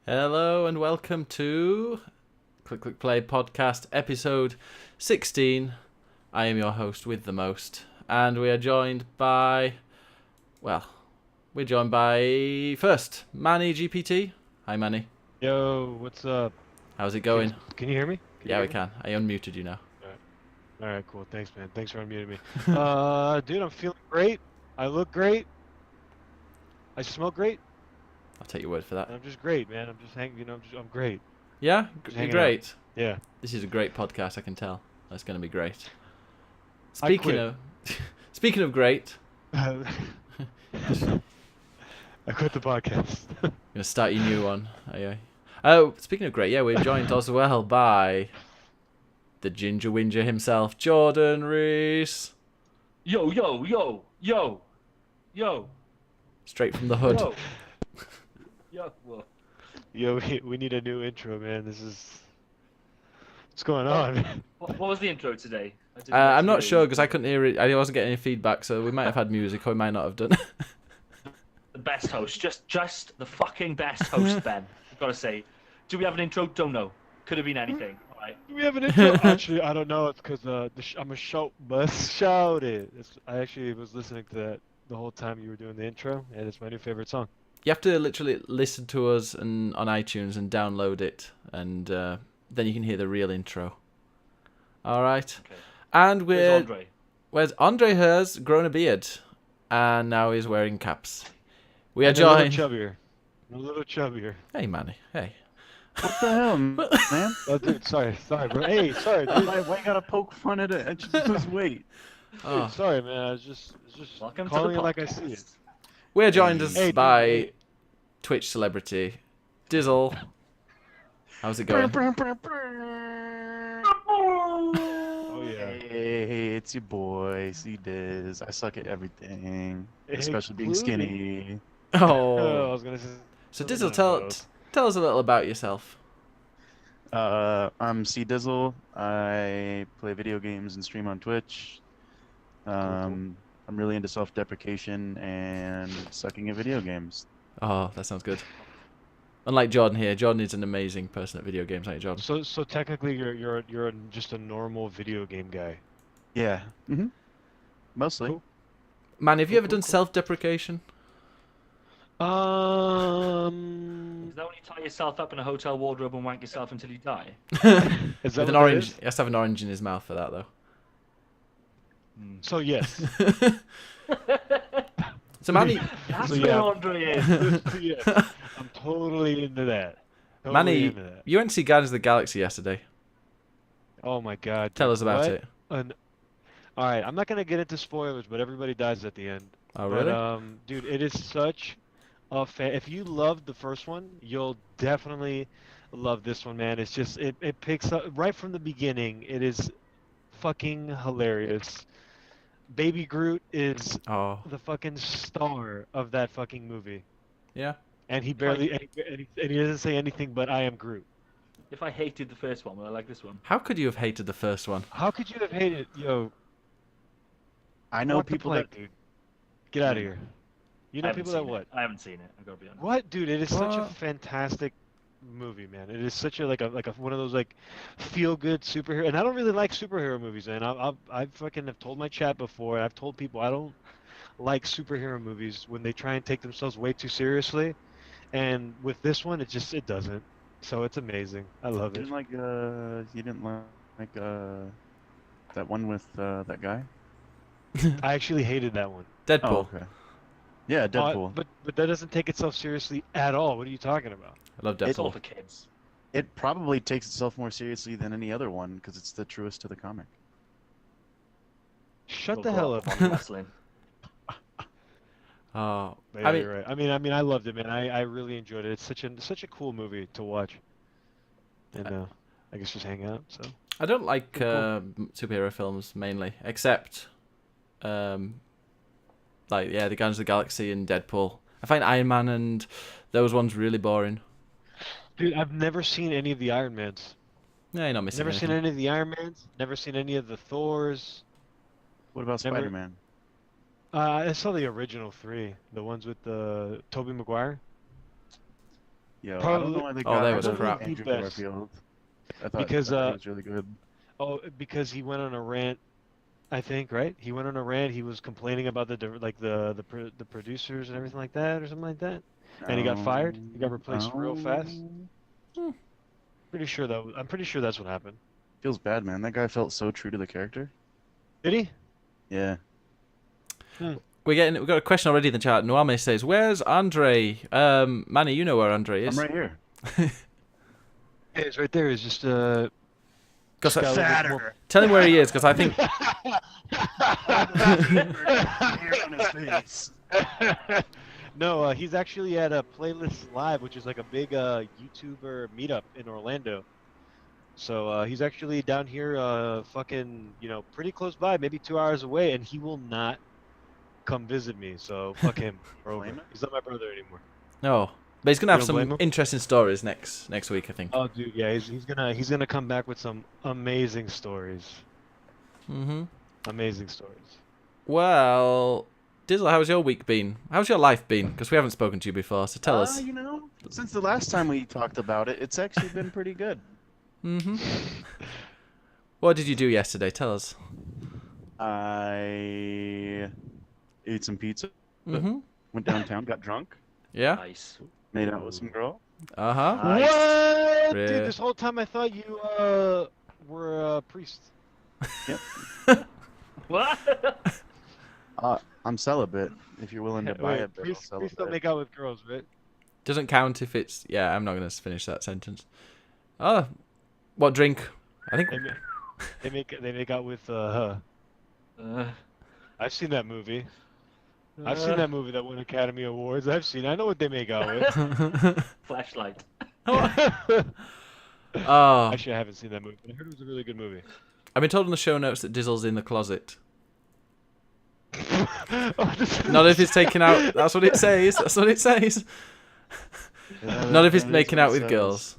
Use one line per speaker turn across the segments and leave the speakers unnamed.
Hello and welcome to Click Click Play podcast episode 16. I am your host with the most, and we are joined by, first Manny GPT. Hi Manny.
Yo, what's up?
How's it going?
Can you hear me?
Yeah, we can. I unmuted you now.
All right, cool. Thanks, man. Thanks for unmuting me. Dude, I'm feeling great. I look great. I smell great.
I'll take your word for that.
And I'm just great, man. I'm just I'm great.
Yeah, you're great.
Out. Yeah.
This is a great podcast, I can tell. That's going to be great.
Speaking
of great,
I quit the podcast.
gonna start your new one. Oh, speaking of great, yeah, we're joined as well by the Ginger Whinger himself, Jordan Reese.
Yo, yo, yo, yo, yo.
Straight from the hood.
Yo. Yo, whoa.
Yo, we need a new intro, man. What's going on?
What was the intro today?
I'm not sure because I couldn't hear it. I wasn't getting any feedback, so we might have had music or we might not have done.
The best host, just the fucking best host, Ben. I've got to say. Do we have an intro? Don't know. Could have been anything. All right.
Do we have an intro? Actually, I don't know. It's because I'm a shout it. I actually was listening to that the whole time you were doing the intro, and it's my new favorite song.
You have to literally listen to us on iTunes and download it, and then you can hear the real intro. All right.
Okay.
And
Where's
Andre has grown a beard, and now he's wearing caps. We are
And
joined.
A little chubbier.
Hey, Manny. Hey.
What the hell, man?
Oh, dude, sorry, bro. Hey, sorry, dude.
Why you gotta poke fun at it? Just wait.
Oh.
Dude, sorry, man. I was just
Welcome
calling
to
it
the
like I see it.
podcast.
We're joined
Hey, dude,
by
hey.
Twitch celebrity Dizzle. How's it going?
Oh yeah.
Hey, it's your boy, C Diz. I suck at everything,
Hey,
especially being
including-
skinny.
I
Oh.
was gonna say.
So Dizzle, tell us a little about yourself.
I'm C Dizzle. I play video games and stream on Twitch. I'm really into self-deprecation and sucking at video games.
Oh, that sounds good. Unlike Jordan here, Jordan is an amazing person at video games, ain't you, Jordan?
So technically, you're just a normal video game guy.
Yeah. Mostly.
Cool.
Man, have you ever
Cool,
done
cool.
self-deprecation?
Is that when you tie yourself up in a hotel wardrobe and wank yourself until you die?
Is that
With
what
an
that
orange,
is?
he has to have an orange in his mouth for that, though.
So yes.
So Manny,
That's
So,
where
yeah.
Andre is.
Yes. I'm totally into that. Totally
Manny,
into that.
you went to see Guardians of the Galaxy yesterday.
Oh my God.
Tell
dude,
us about
what
it.
All right, I'm not gonna get into spoilers, but everybody dies at the end.
Oh,
But
really?
dude, it is such a fan. If you loved the first one, you'll definitely love this one, man. It's just it picks up right from the beginning. It is fucking hilarious. Baby Groot is
Oh,
the fucking star of that fucking movie,
yeah.
and he barely and he doesn't say anything but "I am Groot."
If I hated the first one, will I like this one?
How could you have hated the first one?
How could you have hated, yo?
I know
walk the
people
plank,
that.
dude. Get out of here. You
I
know
haven't
people that
seen
what?
it. I haven't seen it. I've got to be honest.
What, dude? It is such a
What?
fantastic movie, man. It is such a like a one of those like feel good superhero. And I don't really like superhero movies, man. I fucking have told my chat before. I've told people I don't like superhero movies when they try and take themselves way too seriously. And with this one, it doesn't. So it's amazing. I love
You
it.
didn't like that one with that guy?
I actually hated that one.
Deadpool.
Oh, okay. Yeah, Deadpool.
But that doesn't take itself seriously at all. What are you talking about?
I love
It's all
Deadpool.
for kids.
It probably takes itself more seriously than any other one because it's the truest to the comic.
Shut
We'll
the
go
hell
off
up.
on wrestling.
Oh,
Yeah,
I mean,
you're right. I mean, I loved it, man. I really enjoyed it. It's such a cool movie to watch. And I guess just hang out. So
I don't like
Cool.
superhero films mainly, except like the Guardians of the Galaxy and Deadpool. I find Iron Man and those ones really boring.
dude, I've never seen any of the Iron Mans.
Yeah, you're not missing
Never seen
anything.
any of the Iron Mans. Never seen any of the Thors.
What about
Never-
Spider-Man?
I saw the original three, the ones with the Tobey Maguire.
Yo, I
Probably-
don't know why they
Oh,
got
that was
rid of
crap.
Andrew
Best.
Garfield. I
Because,
thought he was really good.
Oh, because he went on a rant. I think, right? He went on a rant. He was complaining about the producers and everything like that, or something like that. And he got fired. He got replaced real fast.
Hmm.
I'm pretty sure that's what happened.
Feels bad, man. That guy felt so true to the character.
Did he?
Yeah.
We've got a question already in the chat. Noame says, "Where's Andre?" Manny, you know where Andre is.
I'm right here.
Yeah, it's right there. It's just
Cause
just got a little bit more-
tell him where he is, because I think
Hair on his face.
No, he's actually at a Playlist Live, which is like a big YouTuber meetup in Orlando. So he's actually down here, fucking, pretty close by, maybe 2 hours away, and he will not come visit me. So fuck him. We're over.
Blame him?
He's not my brother anymore.
no, but he's gonna have
You don't blame
some
him?
interesting stories next week, I think.
Oh, dude, yeah, he's gonna come back with some amazing stories.
Mm-hmm.
Amazing stories.
Well, Dizzle, how's your week been? How's your life been? Because we haven't spoken to you before, so tell us.
Since the last time we talked about it, it's actually been pretty good.
Mm-hmm. What did you do yesterday? Tell us.
I ate some pizza,
Mm-hmm.
went downtown, got drunk,
Yeah.
Nice.
made out with some girl.
Uh-huh.
Nice.
What?
Really?
Dude, this whole time I thought you were a priest.
What?
I'm celibate. If you're willing to buy
Wait,
it, but I'll
priests don't
celibate.
make out with girls, right?
Doesn't count if it's... Yeah, I'm not going to finish that sentence. Oh, what drink? I think...
They make out with
Uh,
I've seen that movie. I've seen that movie that won Academy Awards. I know what they make out with.
Flashlight.
Oh,
Actually, I haven't seen that movie, but I heard it was a really good movie.
I've been told in the show notes that Dizzle's in the closet.
Oh,
Not if he's taken out... That's what it says. That's what it says. Not if he's making out with girls.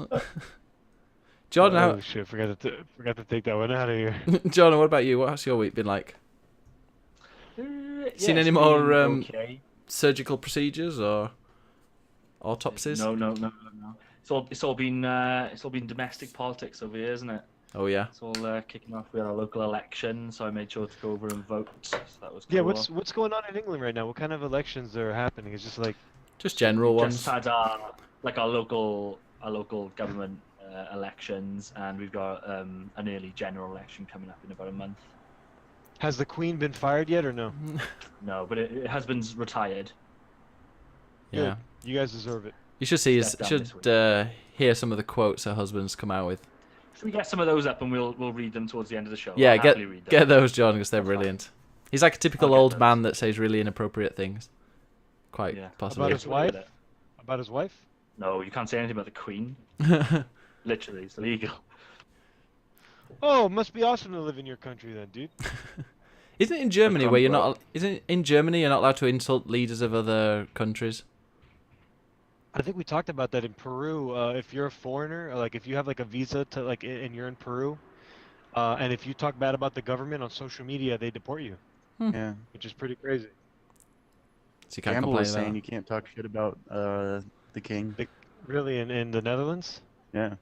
Jordan,
Oh shit! Forgot to take that one out of here.
Jordan, what about you? What's your week been like?
Yeah,
Seen any
it's
more
been okay.
surgical procedures or autopsies?
No. It's all been domestic politics over here, isn't it?
Oh yeah.
It's all kicking off with our local election, so I made sure to go over and vote. So that was cool.
Yeah, what's going on in England right now? What kind of elections are happening? It's just like
Just general ones.
Just had our local government elections, and we've got an early general election coming up in about a month.
has the Queen been fired yet or no?
No, but her husband's retired.
Yeah.
You guys deserve it.
You should see.
Step down
Should
this
hear some of the quotes her husband's come out with.
Should we get some of those up and we'll read them towards the end of the show?
Yeah,
I'll happily read them.
get those, Jordan, because they're
That's fine.
brilliant. He's like a typical
I'll get
old
those.
man that says really inappropriate things. Quite
Yeah.
possibly.
About his
Get away with
wife?
it.
About his wife?
No, you can't say anything about the Queen. Literally, it's illegal.
Oh, must be awesome to live in your country then, dude.
Isn't it in Germany where you're
Cromwell.
not? Isn't it in Germany you're not allowed to insult leaders of other countries?
I think we talked about that in Peru. If you're a foreigner, or like if you have like a visa to like, and you're in Peru, and if you talk bad about the government on social media, they deport you,
Yeah.
which is pretty crazy.
So you can't
Campbell
complain
was
about
saying
that.
you can't talk shit about the king.
Really, in the Netherlands?
Yeah.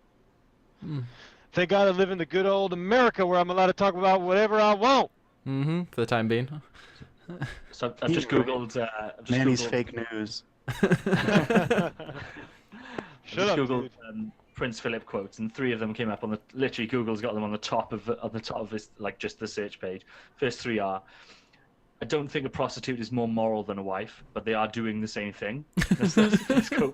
Thank God I live in the good old America where I'm allowed to talk about whatever I want.
Mm-hmm. For the time being.
So I've just googled.
Manny's fake news.
Shut up,
Googled
dude.
Prince Philip quotes, and 3 of them came up on the. Literally, Google's got them on the top of this, like just the search page. First 3 are. I don't think a prostitute is more moral than a wife, but they are doing the same thing. Let's go.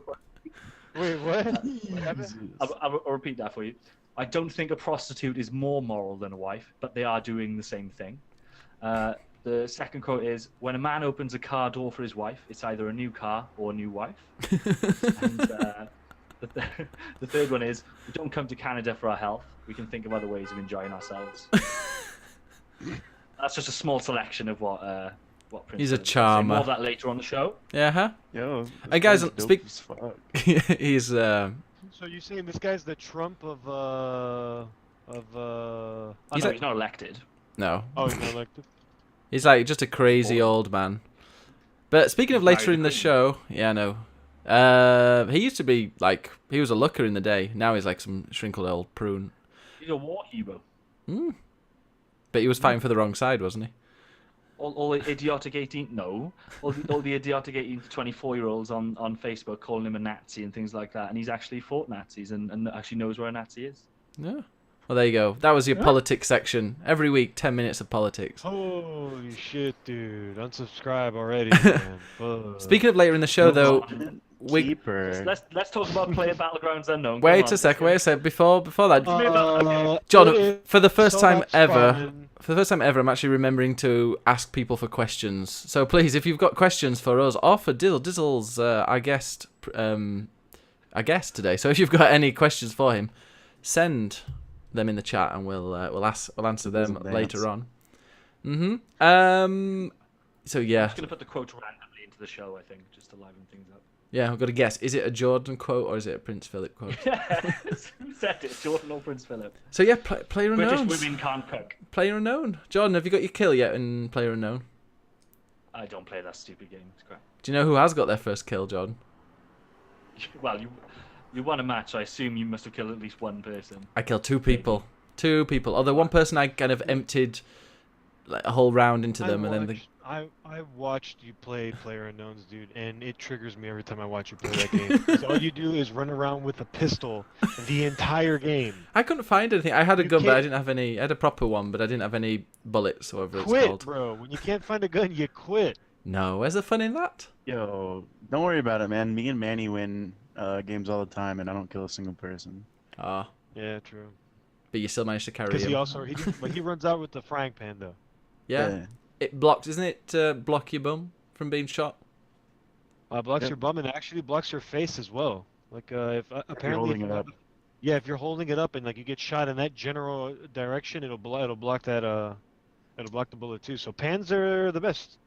Wait, what? What happened?
I'll repeat that for you. I don't think a prostitute is more moral than a wife, but they are doing the same thing. The second quote is, when a man opens a car door for his wife, it's either a new car or a new wife. And the third one is, we don't come to Canada for our health. We can think of other ways of enjoying ourselves. That's just a small selection of what Prince
He's a
Philip said.
charmer.
More of that later on the show.
Yeah, huh?
Yo.
Hey, guys,
this guy's
speak-
dope as fuck.
He's
So you're saying this guy's the Trump of
Oh,
He's
no,
like-
he's not elected.
no.
Oh, he's not elected.
He's like just a crazy old man. But speaking of later
Married
in the
the Queen.
show, yeah, no. He used to be like he was a looker in the day. Now he's like some shrinkled old prune.
He's a war hero.
But he was fighting for the wrong side, wasn't he?
All the idiotic 18 no, all the idiotic 18 to 24-year-olds on Facebook calling him a Nazi and things like that, and he's actually fought Nazis and actually knows where a Nazi is.
Yeah. Well, there you go. That was your politics section. Every week, 10 minutes of politics.
Holy shit, dude! Unsubscribe already, man. Fuck.
Speaking of later in the show, though,
Keeper.
Let's talk about Player Battlegrounds Unknown.
wait a sec. Before that, John, for the first time ever, I'm actually remembering to ask people for questions. So please, if you've got questions for us or for Dizzle, Dizzle's our guest today. So if you've got any questions for him, send them in the chat and we'll answer them later on. So yeah.
I'm just gonna put the quote randomly into the show. I think just to liven things up.
Yeah, I've got to guess. Is it a Jordan quote or is it a Prince Philip quote?
Who said it? Jordan or Prince Philip?
So yeah, Player Unknown.
British women can't cook.
Player Unknown. Jordan, have you got your kill yet in Player Unknown?
I don't play that stupid game. It's crap.
Do you know who has got their first kill, Jordan?
Well, you won a match. I assume you must have killed at least one person.
I killed 2 people. 2 people. Although one person I kind of emptied like a whole round into them, and then
I watched you play PlayerUnknown's, dude, and it triggers me every time I watch you play that game. 'Cause all you do is run around with a pistol the entire game.
I couldn't find anything. I had a
You
gun, but I
can't-
didn't have any. I had a proper one, but I didn't have any bullets, or whatever it's
Quit,
called.
bro. When you can't find a gun, you quit.
No, where's the fun in that?
Yo, don't worry about it, man. Me and Manny win games all the time, and I don't kill a single person.
Ah,
Yeah, true.
but you still managed to carry
Because
him.
but he runs out with the frying pan though.
Yeah, it blocks, isn't it? Block your bum from being shot.
Blocks
Yep.
your bum and actually blocks your face as well. Like if apparently
holding
if
it up.
Yeah, if you're holding it up and like you get shot in that general direction, it'll block that it'll block the bullet too. So pans are the best.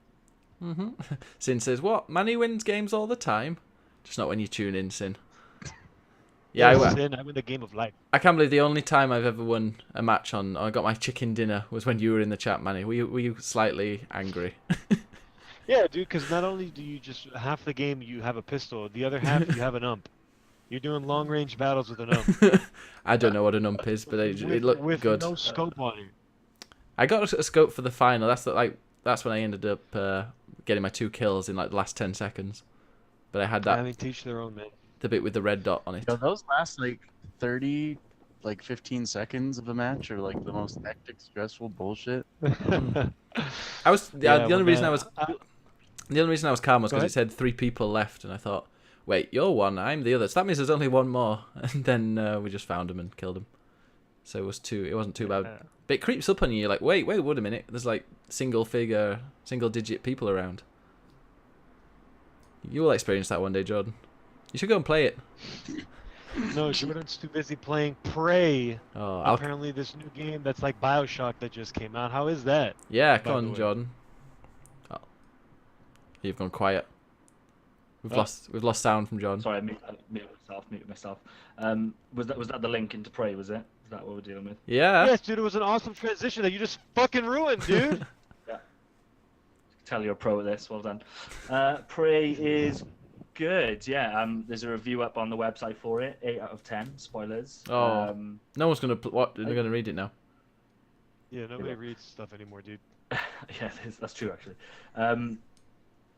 Sin says, "What? Manny wins games all the time, just not when you tune in, Sin." Yeah, I
win the game of life.
I can't believe the only time I've ever won a match on, or I got my chicken dinner, was when you were in the chat, Manny. Were you slightly angry?
Yeah, dude. Because not only do you just half the game you have a pistol, the other half you have an ump. You're doing long range battles with an ump.
I don't know what an ump is, but it looked
with
good.
no scope on it.
I got a scope for the final. That's when I ended up getting my 2 kills in like the last 10 seconds. But I had that
I mean, teach their own, man.
the bit with the red dot on it.
Yo, those last like 30, like 15 seconds of a match are like the most hectic, stressful bullshit.
I was the only
when,
reason I was the only reason I was calm was
Go
because it said 3 people left, and I thought, wait, you're one, I'm the other. So that means there's only one more. And then we just found him and killed him. So it was 2. It wasn't too bad. But it creeps up on you. You're like, wait a minute. There's like single digit people around. You will experience that one day, Jordan. You should go and play it.
No, Jordan's too busy playing Prey.
Oh,
Apparently, this new game that's like BioShock that just came out. How is that?
yeah,
by
come
the
on,
way.
Jordan. Oh. You've gone quiet. We've lost sound from Jordan.
Sorry, I muted myself. Was that the link into Prey? Was it? Is that what we're dealing with?
Yeah.
Yes, dude. It was an awesome transition that you just fucking ruined, dude.
Tell you're a pro at this. Well done. Prey is good. Yeah. There's a review up on the website for it. 8 out of 10. Spoilers.
Oh. No one's gonna they're gonna read it now.
Yeah, nobody reads stuff anymore, dude.
Yeah, that's true actually.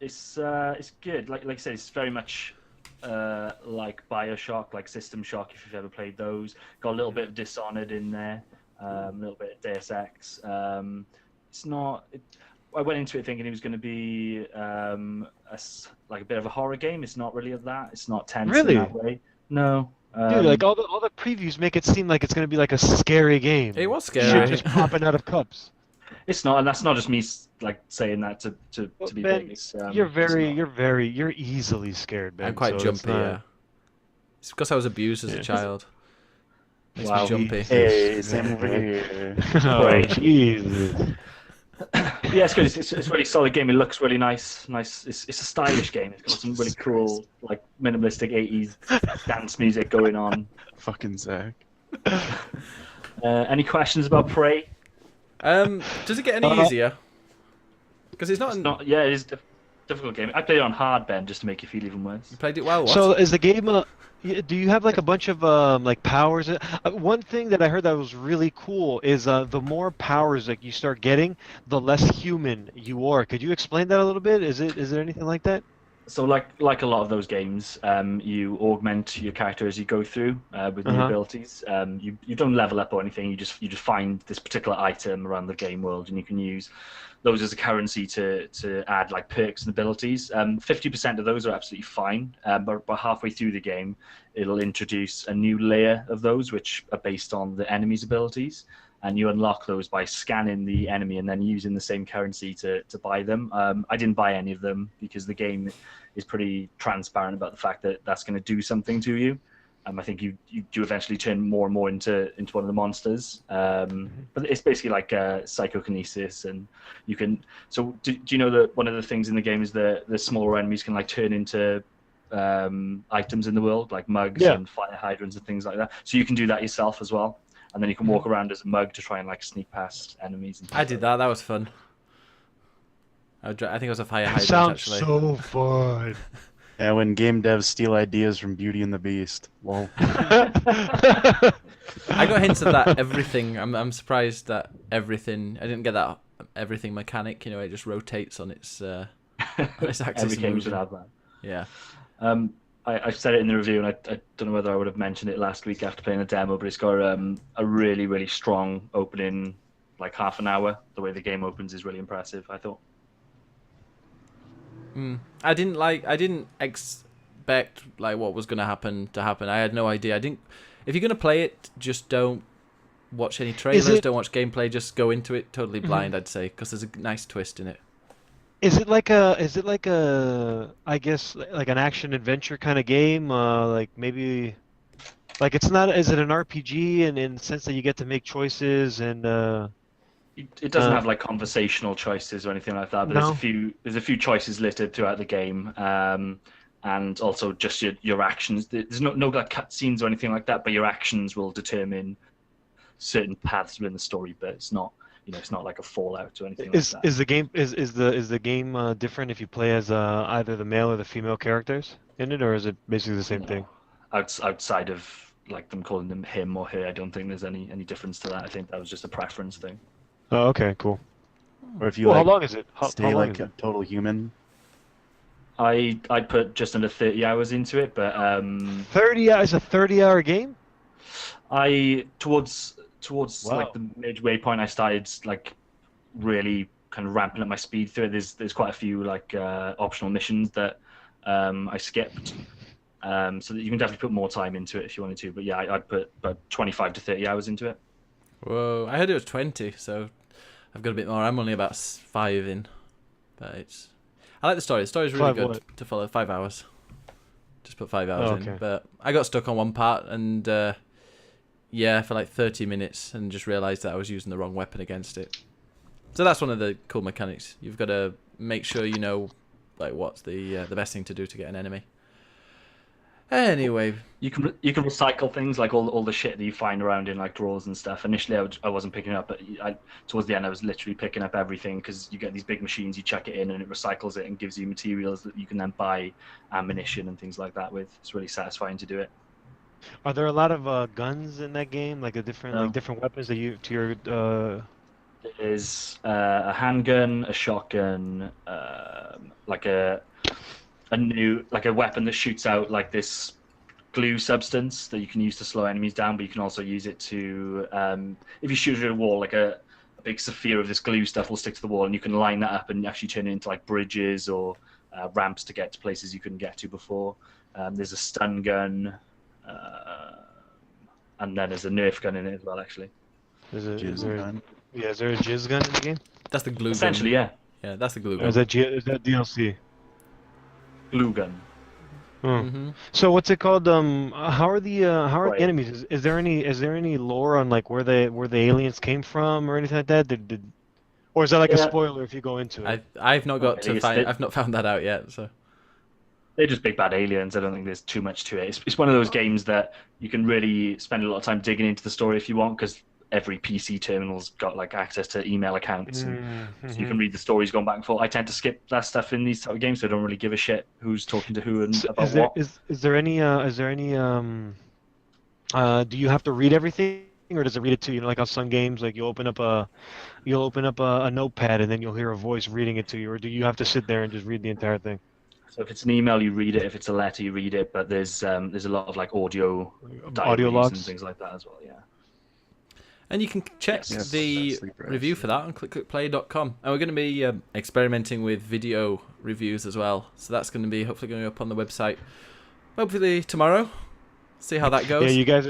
It's good. Like I said, it's very much like BioShock, like System Shock. If you've ever played those, got a little bit of Dishonored in there, a little bit of Deus Ex. It's not. I went into it thinking it was going to be like a bit of a horror game. It's not really of that. It's not tense
Really?
in that way. No.
Dude, like all the previews make it seem like it's gonna be like a scary game.
It was
Shit
scary.
just popping out of cups.
It's not, and that's not just me like saying that to be
Ben,
big. It's,
you're easily scared, Ben.
I'm quite
so it's
jumpy,
not-
yeah. It's because I was abused as a child. Makes
Wow.
me jumpy.
Hey, Sam over here.
Oh, Jesus.
Yeah, it's good. It's a really solid game. It looks really nice. It's a stylish game. It's got some really cool, like minimalistic 80s dance music going on.
Fucking Zach.
Any questions about Prey?
Does it get any easier? Because it's not.
It's not. Yeah, it is. difficult game. I played it on hard, Ben, just to make you feel even worse.
You played it well. What?
So is the game? Do you have like a bunch of like powers? One thing that I heard that was really cool is the more powers that you start getting, the less human you are. Could you explain that a little bit? Is there anything like that?
So like a lot of those games, you augment your character as you go through with new abilities. You don't level up or anything. You just find this particular item around the game world, and you can use those as a currency to add like perks and abilities. 50% of those are absolutely fine, but halfway through the game, it'll introduce a new layer of those, which are based on the enemy's abilities. And you unlock those by scanning the enemy and then using the same currency to buy them. I didn't buy any of them because the game is pretty transparent about the fact that that's going to do something to you. I think you do eventually turn more and more into one of the monsters. But it's basically like psychokinesis, and you can. So do you know that one of the things in the game is the smaller enemies can like turn into items in the world, like mugs and fire hydrants and things like that. So you can do that yourself as well. And then you can walk around as a mug to try and like sneak past enemies. And
I did that. That was fun. I think it was a fire hydrant.
Sounds
actually.
so fun.
Yeah, when game devs steal ideas from Beauty and the Beast. Well,
I got hints of that everything. I'm surprised that everything. I didn't get that everything mechanic. You know, it just rotates on its axis.
Every game should have that.
Yeah.
I said it in the review, and I don't know whether I would have mentioned it last week after playing the demo, but it's got a really, really strong opening, like half an hour. The way the game opens is really impressive, I thought.
I didn't expect like what was going to happen. I had no idea. If you're going to play it, just don't watch any trailers, don't watch gameplay, just go into it totally blind, I'd say, because there's a nice twist in it.
Is it like a I guess like an action adventure kind of game? Like maybe like it's not. Is it an RPG in the sense that you get to make choices and?
It doesn't have like conversational choices or anything like that, but there's a few choices listed throughout the game, and also just your actions. There's no like cutscenes or anything like that, but your actions will determine certain paths within the story. But it's not. It's not like a Fallout or anything like that.
Is the game different if you play as either the male or the female characters in it, or is it basically the same thing?
Outside of like them calling them him or her, I don't think there's any difference to that. I think that was just a preference thing.
Oh, okay, cool.
or if you
Well,
like
how long is it?
stay
How long
like
is
a
it?
total human.
I put just under 30 hours into it, but
30 hours, a 30-hour game?
Towards
Wow.
like the midway point, I started like really kind of ramping up my speed through it. There's quite a few like optional missions that I skipped, so that you can definitely put more time into it if you wanted to. But yeah, I'd put about 25 to 30 hours into it.
Whoa, I heard it was 20, so I've got a bit more. I'm only about 5 in, but I like the story. The story's really
5
good
what?
to follow. 5 hours. Just put 5 hours
Oh,
in,
okay.
but I got stuck on one part and yeah, for like 30 minutes and just realised that I was using the wrong weapon against it. So that's one of the cool mechanics. You've got to make sure you know like what's the best thing to do to get an enemy. Anyway,
You can recycle things like all the shit that you find around in like drawers and stuff. Initially, I wasn't picking it up, but towards the end, I was literally picking up everything because you get these big machines, you chuck it in, and it recycles it and gives you materials that you can then buy ammunition and things like that with. It's really satisfying to do it.
Are there a lot of guns in that game? Like
No.
different weapons that you to your
There is a handgun, a shotgun, like a weapon that shoots out like this glue substance that you can use to slow enemies down, but you can also use it to if you shoot it at a wall, like a big sphere of this glue stuff will stick to the wall, and you can line that up and actually turn it into like bridges or ramps to get to places you couldn't get to before. There's a stun gun, and then there's a Nerf gun in it as well, actually.
is
Jizz
there
gun.
yeah, is there a jizz gun in the game?
that's the glue
Essentially,
gun.
yeah,
Yeah, that's the glue
Or
gun.
is that DLC?
glue gun.
Oh.
hmm
So what's it called? How are the
Right.
enemies? Is there any lore on like where the aliens came from or anything like that? Or is that like a
Yeah.
spoiler if you go into it?
I've not got to
It's
find.
the-
I've not found that out yet. So
They're just big bad aliens. I don't think there's too much to it. It's one of those games that you can really spend a lot of time digging into the story if you want, because every PC terminal's got like access to email accounts, and
Mm-hmm.
so you can read the stories going back and forth. I tend to skip that stuff in these type of games, so I don't really give a shit who's talking to who and
So
about
is there
what.
is there any do you have to read everything, or does it read it to you? You know, like on some games, like you'll open up a notepad and then you'll hear a voice reading it to you, or do you have to sit there and just read the entire thing?
So if it's an email, you read it. If it's a letter, you read it. But there's a lot of like audio
Audio
diaries and
logs?
things like that as well. Yeah.
And you can check
Yes,
the
sleeper,
review for that on clickclickplay.com. And we're going to be experimenting with video reviews as well. So that's going to be hopefully going up on the website hopefully tomorrow. See how that goes.
Yeah, you guys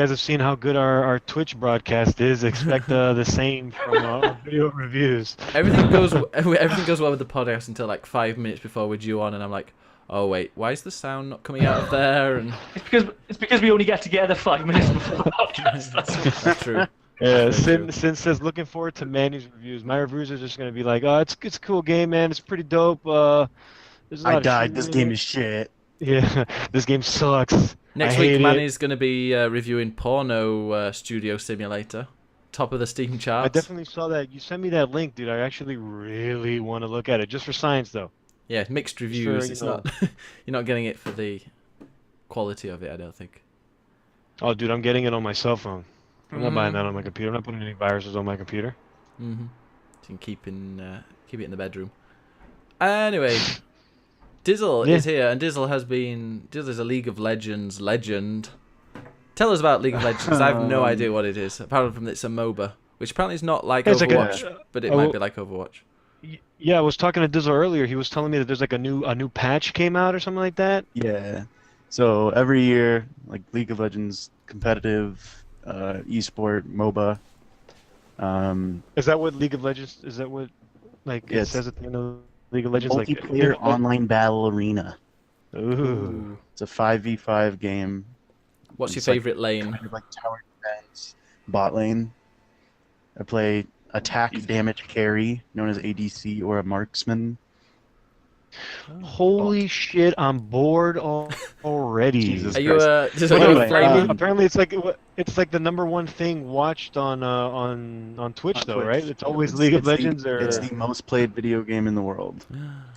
have seen how good our Twitch broadcast is. Expect the same from our video reviews.
Everything goes well with the podcast until like 5 minutes before we're due on, and I'm like, oh wait, why is the sound not coming out of there? And
It's because we only get together 5 minutes before the podcast.
that's true.
Yeah,
That's very
Sin says looking forward to Manny's reviews. My reviews are just gonna be like, oh, it's a cool game, man. It's pretty dope. There's a lot
I
of
died.
shooting
This
in
game
it.
is shit.
Yeah, this game sucks.
Next
I
week,
hate it.
Manny's going to be reviewing Porno Studio Simulator, top of the Steam charts.
I definitely saw that. You sent me that link, dude. I actually really want to look at it, just for science, though.
Yeah, mixed reviews.
you
It's
know.
not you're not getting it for the quality of it, I don't think.
Oh, dude, I'm getting it on my cell phone. I'm not buying that on my computer. I'm not putting any viruses on my computer.
Mm-hmm. So you can keep it in the bedroom. Anyway, Dizzle
Yeah.
is here, and Dizzle's a League of Legends legend. Tell us about League of Legends. I have no idea what it is, apart from it's a MOBA, which apparently is not like
It's like
Overwatch, but it
oh,
might be like Overwatch.
Yeah, I was talking to Dizzle earlier. He was telling me that there's like a new patch came out or something like that.
Yeah. So every year, like League of Legends competitive, esport, MOBA.
Is that what League of Legends? Is that what like it
Yes.
says at the end of League of Legends?
Multiplayer online battle arena.
Ooh.
It's a 5v5 game.
What's your
It's like
favorite lane?
kind of like tower defense, bot lane. I play attack damage carry, known as ADC or a marksman.
Holy shit! I'm bored already.
Jesus
Are you just
Well,
like
anyway,
a flaming?
Apparently, it's like the number one thing watched on Twitch,
On
though,
Twitch.
right? It's always
It's-
League of
it's the-
Legends, or
It's the most played video game in the world.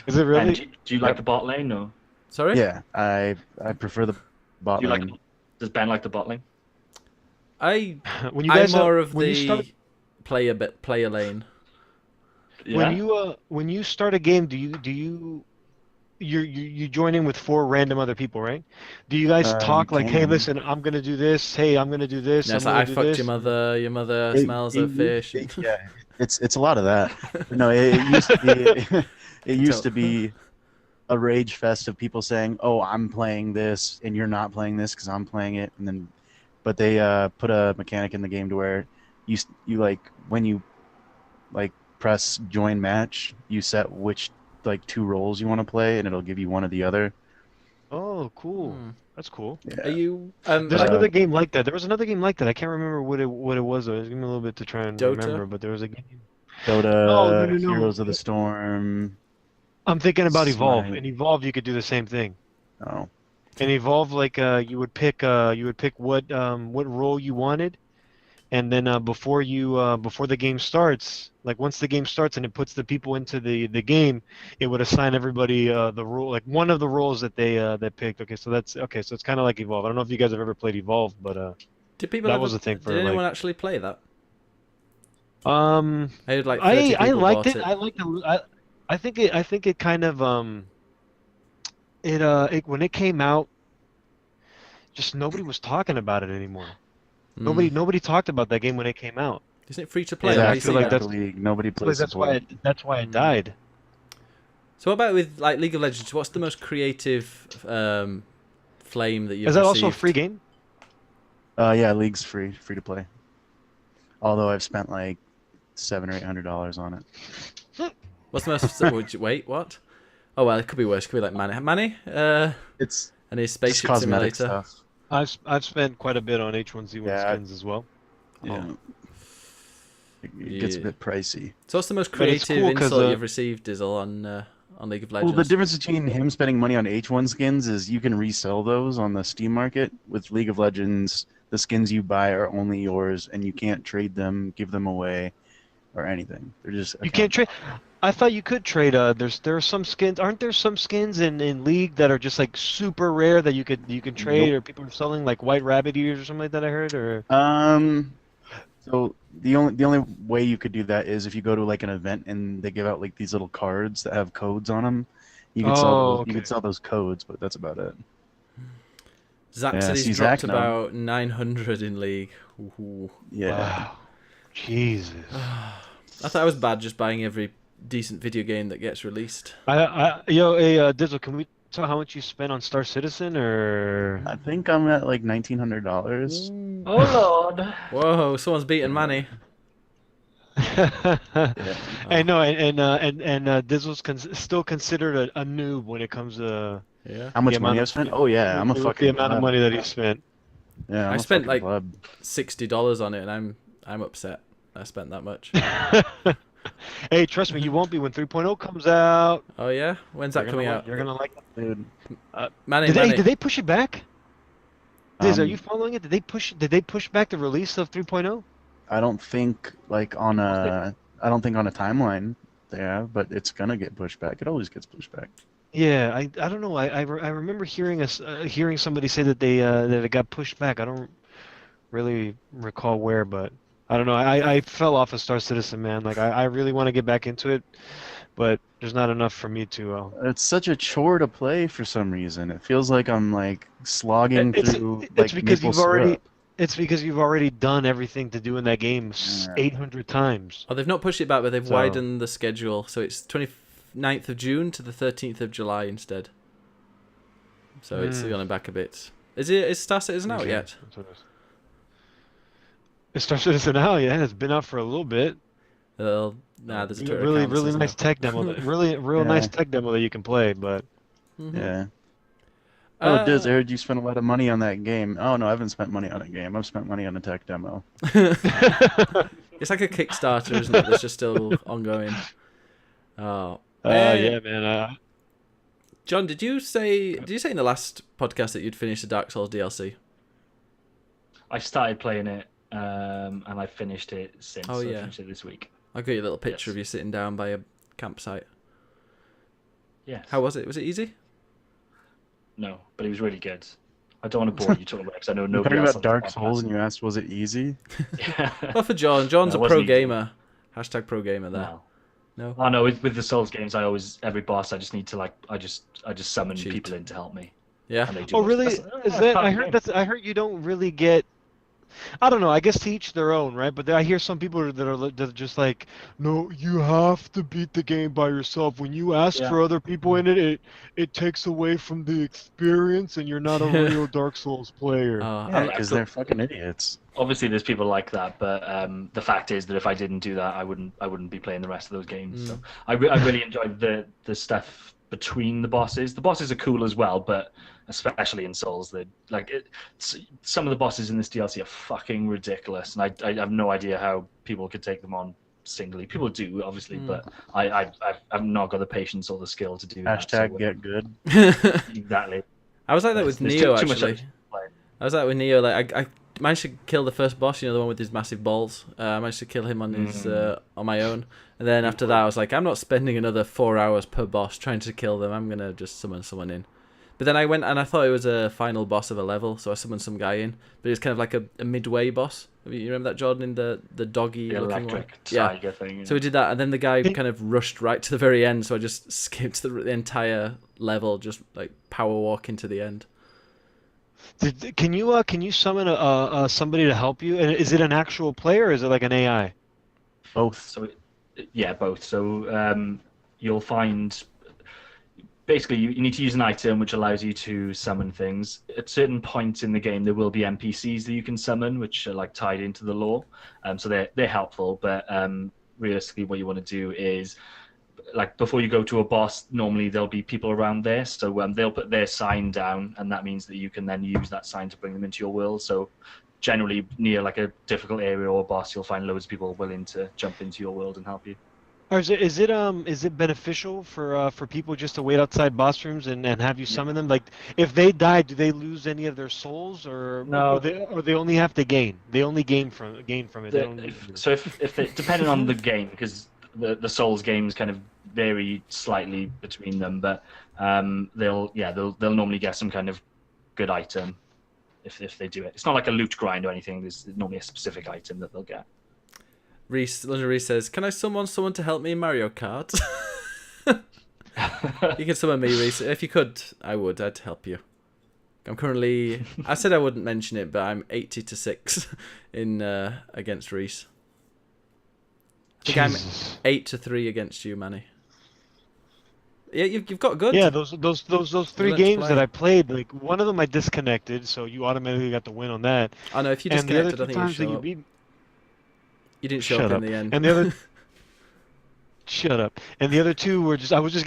is it
And
really?
do you like the bot lane? No.
Sorry?
Yeah, I prefer the bot
Do you
lane.
like? Does Ben like the bot lane?
I'm
When you guys
more of
when you
the
start
player lane.
Yeah.
when you start a game, do you join in with 4 random other people, right? Do you guys
You
talk like, hey,
can.
listen, I'm gonna do this. Hey, I'm gonna do this.
No, it's
I'm
like, I
gonna do
fucked
this.
your mother. Your mother smells of fish.
Yeah, it's a lot of that. No, it used to be it used to be a rage fest of people saying, "Oh, I'm playing this and you're not playing this because I'm playing it," and then, but they put a mechanic in the game to where you like when you like press join match, you set which like 2 roles you want to play, and it'll give you one or the other.
Oh, cool.
Hmm.
That's cool.
Are you
There's
like,
another game like that. There was another game like that. I can't remember what it was. Though. Give me a little bit to try and
Dota?
remember. But there was a game.
Dota,
no.
Heroes of the Storm.
I'm thinking about Evolve.
Smite.
In Evolve, you could do the same thing.
Oh,
In Evolve, like you would pick what role you wanted, and then before the game starts, like once the game starts and it puts the people into the game, it would assign everybody the role, like one of the roles that they picked. Okay, so it's kind of like Evolve. I don't know if you guys have ever played Evolve, but
did people
that
ever,
was a thing for
did anyone
like
actually play that?
I
I heard like 30 people
liked
bought
it. I liked it. I think it kind of when it came out, just nobody was talking about it anymore.
Mm.
Nobody talked about that game when it came out.
Isn't it free to play?
Yeah,
on
I
PC
feel like
now?
that's-
League. Nobody
Like,
plays
that's why
support.
that's why it died.
So what about with like League of Legends? What's the most creative flame that you've
Is that also a
received?
free game?
Yeah, League's free to play. Although I've spent like $700 or $800 on it.
What's the most? Wait, what? Oh well, it could be worse. It could be like Manny,
It's
and his
just
spaceship
cosmetic
simulator.
stuff.
I've spent quite a bit on H1Z1
Yeah.
skins as well.
Yeah. It gets a
Yeah.
bit pricey.
So what's the most
But it's
creative
cool 'cause,
insult you've received, Dizzle, on League of
Well,
Legends.
the difference between him spending money on H1 skins is you can resell those on the Steam market. With League of Legends, the skins you buy are only yours, and you can't trade them, give them away, or anything. They're just
You can't
account-
trade. I thought you could trade. There are some skins. Aren't there some skins in League that are just like super rare that you can trade,
Nope.
or people are selling like white rabbit ears or something like that? I heard. Or
So the only way you could do that is if you go to like an event and they give out like these little cards that have codes on them. You could sell those. You
okay.
could sell those codes, but that's about it.
Zach
Yeah,
said
see,
he's dropped
Zach, no.
about 900 in League. Ooh.
Yeah.
Wow. Jesus.
I thought I was bad just buying every decent video game that gets released.
Hey, Dizzle, can we tell how much you spent on Star Citizen or?
I think I'm at like $1,900.
Oh Lord.
Whoa, someone's beaten Manny.
Yeah.
I know, and Dizzle's still considered a noob when it comes to
Yeah.
How much
the
money
amount
I
of-
spent? Oh yeah, I'm a
with
fucking
the amount of
pleb.
money that he spent.
Yeah, I'm
I
a
spent,
fucking
like-
pleb.
$60 on it, and I'm upset. I spent that much.
Hey, trust me, you won't be when 3.0 comes out.
Oh yeah, when's that coming out?
You're gonna like.
Dude,
Manny,
Did
Manny.
they push it back? Diz, are
Um,
you following it? Did they push back the release of 3.0?
I don't think like on a I don't think on a timeline they have, but it's gonna get pushed back. It always gets pushed back.
Yeah, I don't know. I remember hearing somebody say that that it got pushed back. I don't really recall where, but I don't know. I fell off of Star Citizen, man. Like I really want to get back into it, but there's not enough for me to.
It's such a chore to play for some reason. It feels like I'm like slogging
It's
through
it's
like
because
maple
you've already
syrup.
it's because you've already done everything to do in that game
Yeah.
800 times.
Oh, they've not pushed it back, but they've
So-
widened the schedule, so it's 29th of June to the 13th of July instead. So it's gone back a bit. Is Star Citizen out
Okay,
yet?
that's what it is. It's Star Citizen out, yeah. It's been out for a little bit.
Nah, there's a Twitter
Really,
account that
really
says
nice
no.
tech demo. Real
Yeah.
nice tech demo that you can play, but
Mhm.
Yeah. Oh, Diz, I
Uh,
heard you spent a lot of money on that game. Oh no, I haven't spent money on a game. I've spent money on a tech demo.
It's like a Kickstarter, isn't it? That's just still ongoing. Oh,
yeah, man.
John, did you say in the last podcast that you'd finished the Dark Souls DLC?
I started playing it, and I finished it since.
Oh,
I
yeah.
finished it this week.
I got your little picture
Yes.
of you sitting down by a campsite.
Yes.
How was it? Was it easy?
No, but it was really good. I don't want to bore you talking about it because I know
You're
nobody
talking
else.
about Dark Souls and you asked, was it easy?
Yeah.
Well, for John. John's
No,
a
it
pro
wasn't easy.
gamer. Hashtag pro gamer there.
No.
No?
Oh no, with the Souls games, I always every boss I just need to like I just summon
Cheat.
people in to help me.
Yeah.
And they do
Oh,
most-
really?
that's-
Is
that's
that?
part
I
of the
heard
game.
I heard you don't really get. I don't know. I guess to each their own, right? But I hear some people that are just like, no, you have to beat the game by yourself. When you ask
Yeah.
for other people in it, it takes away from the experience, and you're not a real Dark Souls player.
Yeah,
I'm-
because they're fucking idiots.
Obviously, there's people like that, but the fact is that if I didn't do that, I wouldn't be playing the rest of those games. So I really enjoyed the stuff between the bosses. The bosses are cool as well, but especially in Souls, some of the bosses in this DLC are fucking ridiculous, and I have no idea how people could take them on singly. People do, obviously, but I've not got the patience or the skill to do that.
Hashtag
So,
get good.
exactly.
I was like that with
There's
Neo,
too much
actually.
to play.
I was like with Neo. Like I managed to kill the first boss, the one with his massive balls. I managed to kill him on his on my own, and then after that, I was like, I'm not spending another 4 hours per boss trying to kill them. I'm gonna just summon someone in. But then I went and I thought it was a final boss of a level, so I summoned some guy in. But it was kind of like a midway boss. You remember that, Jordan, in the doggy
The
looking one?
electric
Yeah.
tiger thing.
So we did that, and then the guy kind of rushed right to the very end, so I just skipped the entire level, just like power walk into the end.
Can you summon somebody to help you? And is it an actual player or is it like an AI?
Both.
So, yeah, both. So you'll find basically you need to use an item which allows you to summon things. At certain points in the game, there will be NPCs that you can summon, which are like tied into the lore. So they're helpful, but realistically, what you want to do is like before you go to a boss, normally there'll be people around there, so they'll put their sign down, and that means that you can then use that sign to bring them into your world. So generally near like a difficult area or a boss, you'll find loads of people willing to jump into your world and help you.
Or is it beneficial for people just to wait outside boss rooms and have you summon them? Like, if they die, do they lose any of their souls, or
No.
they only have to gain? They only gain from it. They don't lose.
If it, depending on the game, because the Souls games kind of vary slightly between them, but they'll normally get some kind of good item if they do it. It's not like a loot grind or anything. There's normally a specific item that they'll get.
London Reese says, "Can I summon someone to help me in Mario Kart?" You can summon me, Reese. If you could, I'd help you. I'm currently... I said I wouldn't mention it, but I'm 80-6 in against Reese. I think I'm 8-3 against you, Manny. Yeah, you've got good.
Yeah, those 3
Let's
games
play.
that I played, like one of them I disconnected, so you automatically got the win on that.
I know, if you
And the other
disconnected, I
2
think you
times that
show
you
up.
beat,
You didn't show
shut
up
up.
in the end.
And the other, shut up. And the other 2 were I was just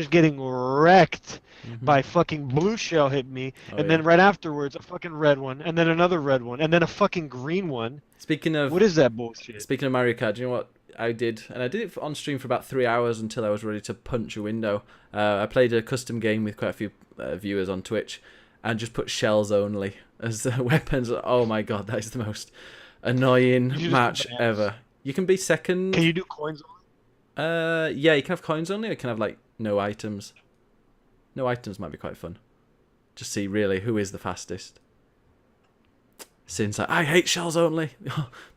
getting wrecked by fucking blue shell hit me,
Oh,
and
yeah.
then right afterwards a fucking red one, and then another red one, and then a fucking green one.
Speaking of
What is that bullshit?
Speaking of Mario Kart, do you know what I did? And I did it on stream for about 3 hours until I was ready to punch a window. I played a custom game with quite a few viewers on Twitch and just put shells only as the weapons. Oh my god, that is the most annoying
You just
match
put bananas.
ever. You can be second.
Can you do coins?
Yeah, you can have coins only, or you can have like no items. No items might be quite fun. Just see really who is the fastest. Since I hate shells only.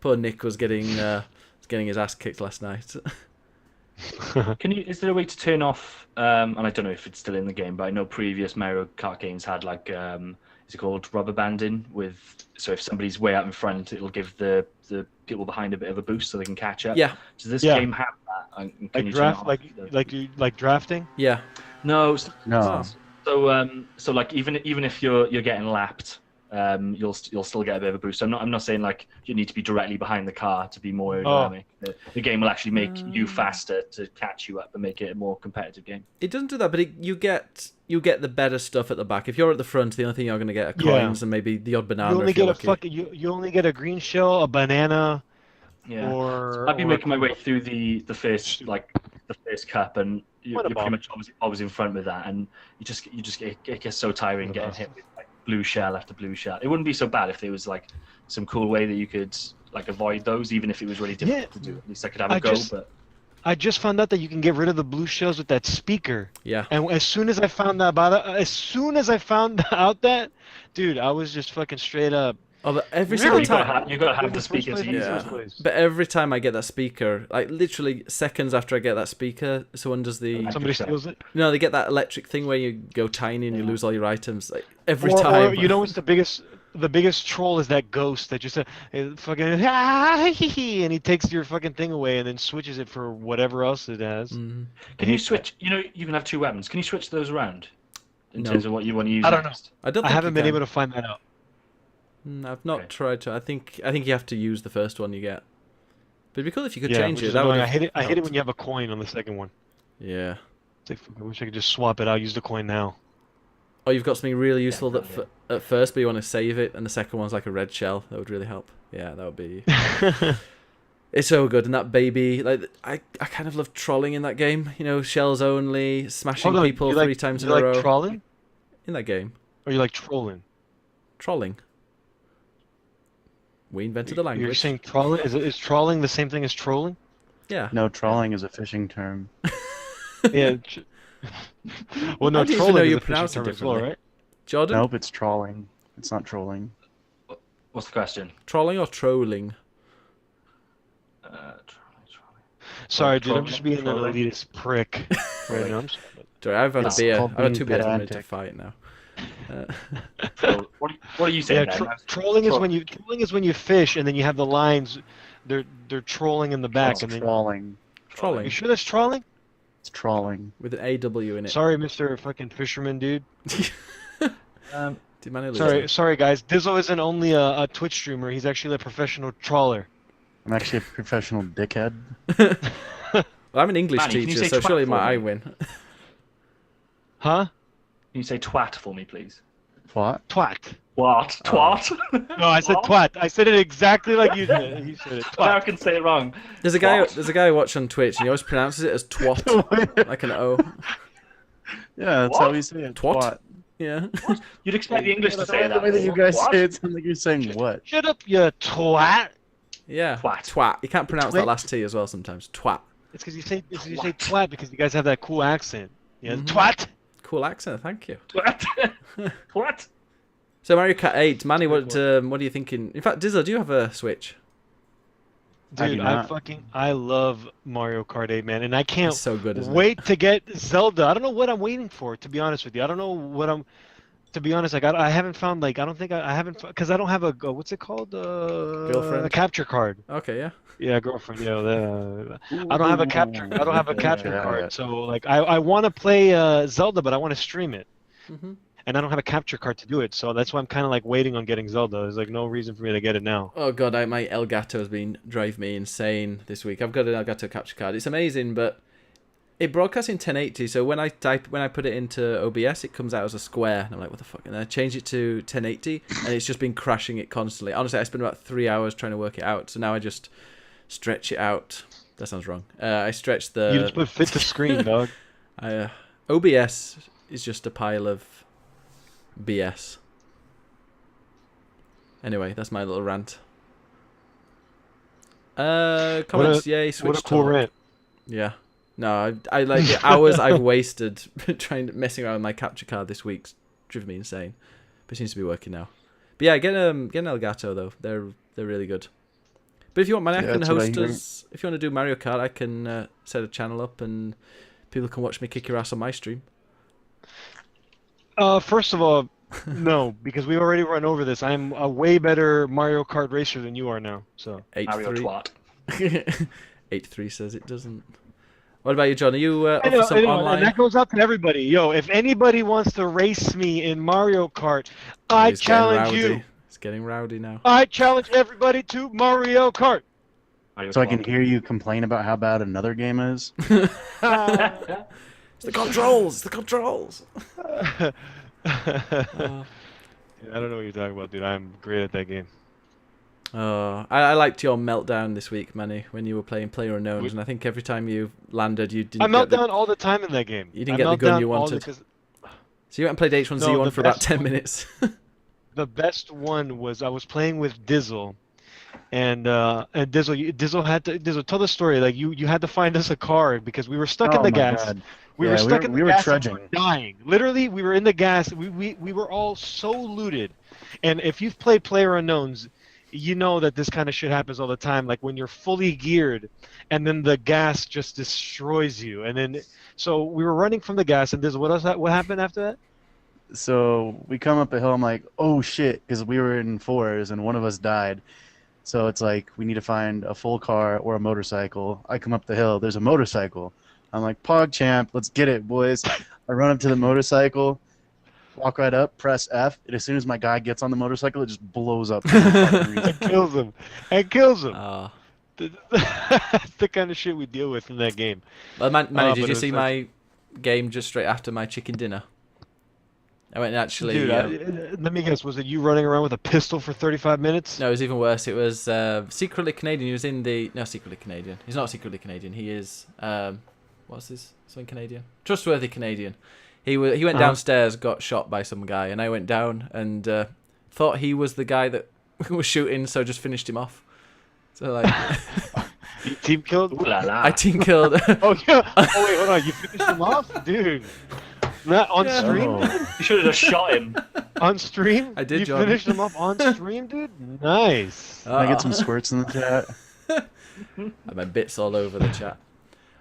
Poor Nick was getting his ass kicked last night.
Is there a way to turn off? And I don't know if it's still in the game, but I know previous Mario Kart games had like is it called rubber banding? So if somebody's way out in front, it'll give the people behind a bit of a boost so they can catch up.
Yeah,
Does this
Yeah.
game have that? And can
Like
you
draft,
turn it off?
like drafting?
yeah.
No.
No.
So like even if you're getting lapped, you'll still get a bit of a boost. I'm not saying like you need to be directly behind the car to be more aerodynamic. The game will actually make you faster to catch you up and make it a more competitive game.
It doesn't do that, but you get the better stuff at the back. If you're at the front, the only thing you're going to get are coins and maybe the odd banana.
You only
if you're
get a
lucky.
you only get a green shell, a banana,
Yeah.
or
I've been
or-
making my way through the first cup, and you're
What a
pretty
bomb.
much always in front with that, and you just it gets so tiring
What a
getting
boss.
hit with like blue shell after blue shell. It wouldn't be so bad if there was like some cool way that you could like avoid those, even if it was really difficult to do. At least I could have a go. But
I just found out that you can get rid of the blue shells with that speaker.
Yeah.
And as soon as I found out that, dude, I was just fucking straight up.
Oh, but every
Really?
single
you
time.
gotta have
In
the
first
speaker
place,
to
in
use
the
Yeah.
first place.
But every time I get that speaker, like literally seconds after I get that speaker, someone does the
Somebody steals it.
they get that electric thing where you go tiny and you lose all your items. Like every
Or
time.
you know what's the biggest troll is that ghost that just fucking and he takes your fucking thing away and then switches it for whatever else it has.
Mhm.
can you switch? You know, you can have 2 weapons. Can you switch those around in
No.
terms of what you want to use?
I don't know.
next?
I don't.
I
Think
haven't
you
been
can.
able to find that out.
I've not
Okay.
tried to. I think you have to use the first one you get. But it'd be cool if you could
Yeah,
change
which
it.
is
That would.
annoying. I hate it when you have a coin on the second one.
Yeah.
It's like, fuck, I wish I could just swap it out. Use the coin now.
Or you've got something really useful that
Definitely.
at first, but you want to save it, and the second one's like a red shell. That would really help. Yeah, that would be. It's so good, and that baby, like I kind of love trolling in that game. You know, shells only, smashing
Hold on,
people
you like-
3 times
you
in a
like
row.
trolling,
In that game,
or you like trolling?
trolling. We invented a
You're
language.
saying trolling? Is trolling the same thing as trolling?
Yeah.
No, trolling is a fishing term.
Yeah. Well, no,
I didn't even
trolling
know
is
you
a fishing
pronounced it
term as well,
differently.
right?
Jordan,
Nope, it's trawling. It's not trolling.
What's the question?
trolling or trolling?
Sorry, dude. I'm
trolling-
just being an
trolling.
elitist prick right now.
Sorry, I've had a
It's
beer.
called
I've had
being
2 beers. I'm ready to
pedantic.
fight now.
What are you saying?
Yeah,
then?
trolling is when you fish and then you have the lines. They're trolling in the back,
It's
and then
trawling.
Trolling
you sure that's trolling?
It's trawling.
with an AW in it.
Sorry, Mr. fucking fisherman, dude.
Did Manny lose
Sorry,
it?
sorry, guys. Dizzle isn't only a Twitch streamer. He's actually a professional trawler.
I'm actually a professional dickhead.
Well, I'm an English
Manny, can you
teacher,
say
so
twat
surely
for
I
me?
win.
Huh?
Can you say twat for me, please?
What?
Twat.
What? Twat?
No, I said
What?
twat. I said it exactly like you did. You said it. Twat.
Americans say it wrong.
There's a guy.
Twat.
There's a guy I watch on Twitch, and he always pronounces it as twat, like an O.
Yeah, that's
What?
how we say it.
Twat. Yeah.
You'd expect the English to say
The
that.
way that you guys
What?
say it sounds like you're saying what?
Shut up, you twat.
Yeah.
Twat.
Twat. You can't pronounce that
Twit.
last T as well sometimes. Twat.
It's because you say twat because you guys have that cool accent. Yeah,
Mhm.
twat.
Cool accent. Thank you.
Twat. Twat.
So Mario Kart 8, Manny, what are you thinking? In fact, Dizzle, do you have a Switch?
I do
Dude,
not.
I love Mario Kart 8, man, and I can't
It's so good, isn't it?
wait to get Zelda. I don't know what I'm waiting for, to be honest with you. I don't know what I'm. To be honest, like I haven't found like I don't think I haven't because I don't have a what's it called
Girlfriend?
a capture card.
Okay, yeah.
Yeah, girlfriend. Yeah, I don't have a capture. I don't have a capture
Yeah.
card. So like I want to play Zelda, but I want to stream it.
Mm-hmm.
And I don't have a capture card to do it, so that's why I'm kind of like waiting on getting Zelda. There's like no reason for me to get it now.
Oh god, my Elgato has been driving me insane this week. I've got an Elgato capture card. It's amazing, but it broadcasts in 1080. So when I put it into OBS, it comes out as a square, and I'm like, what the fuck? And I change it to 1080, and it's just been crashing it constantly. Honestly, I spent about 3 hours trying to work it out. So now I just stretch it out. That sounds wrong. I stretch the.
You just put fit to screen, dog.
OBS is just a pile of BS. Anyway, that's my little rant. Comments, yay, Switch
What a cool
talk.
rant.
Yeah. No, I like the hours I've wasted messing around with my capture card this week's driven me insane. But it seems to be working now. But yeah, get an Elgato though. They're really good. But if you want, Manny, I
Yeah,
can
that's what I
host
hear.
us. If you want to do Mario Kart, I can set a channel up and people can watch me kick your ass on my stream.
First of all, no, because we already run over this. I'm a way better Mario Kart racer than you are now. So
8-3.
Mario twat.
8-3 says it doesn't. What about you, John? Are you
I
up
know,
for some
and
online?
that goes out to everybody. Yo, if anybody wants to race me in Mario Kart, I
He's getting
challenge
rowdy.
you.
It's getting rowdy now.
I challenge everybody to Mario Kart.
Mario
So I can
twat.
hear you complain about how bad another game is.
It's the controls. The controls.
I don't know what you're talking about, dude. I'm great at that game.
I liked your meltdown this week, Manny, when you were playing PlayerUnknown's, and I think every time you landed, you didn't.
I melt
get
down all the time in that game.
You didn't
I
get the
melt
gun
down
you
all
wanted.
because
So you went and played H1Z1
No, the
for about
best
10
one-
minutes.
the best one was I was playing with Dizzle, and Dizzle had to tell the story. Like you had to find us a card because we were stuck in
Oh
the
my
gas.
God.
We
Yeah,
were stuck in the
we were
gas and
trudging.
dying. Literally, we were in the gas. We were all so looted. And if you've played PlayerUnknown's, you know that this kind of shit happens all the time. Like when you're fully geared, and then the gas just destroys you. And then so we were running from the gas, and this what happened after that?
So we come up a hill. I'm like, oh shit, because we were in fours and one of us died. So it's like we need to find a full car or a motorcycle. I come up the hill. There's a motorcycle. I'm like, PogChamp, let's get it, boys. I run up to the motorcycle, walk right up, press F, and as soon as my guy gets on the motorcycle, it just blows up.
It kills him. It kills him.
Ah.
That's the kind of shit we deal with in that game.
Well, Manny,
but
did
it
you
was
see
such-
my game just straight after my chicken dinner? I went and actually.
Dude, let me guess. Was it you running around with a pistol for 35 minutes?
No, it was even worse. It was secretly Canadian. He was in the secretly Canadian. He's not secretly Canadian. He is what's this? Something Canadian? Trustworthy Canadian. He went
Uh-huh.
downstairs, got shot by some guy, and I went down and thought he was the guy that was shooting, so just finished him off. So like,
You team killed?
Ooh la la.
I team killed.
Oh yeah. Oh wait, hold on. You finished him off, dude. Not on
Yeah.
stream.
Oh.
You should have just shot him.
On stream.
I did,
You
John.
finished him off on stream, dude. Nice.
Can I get some squirts in the chat?
My bits all over the chat.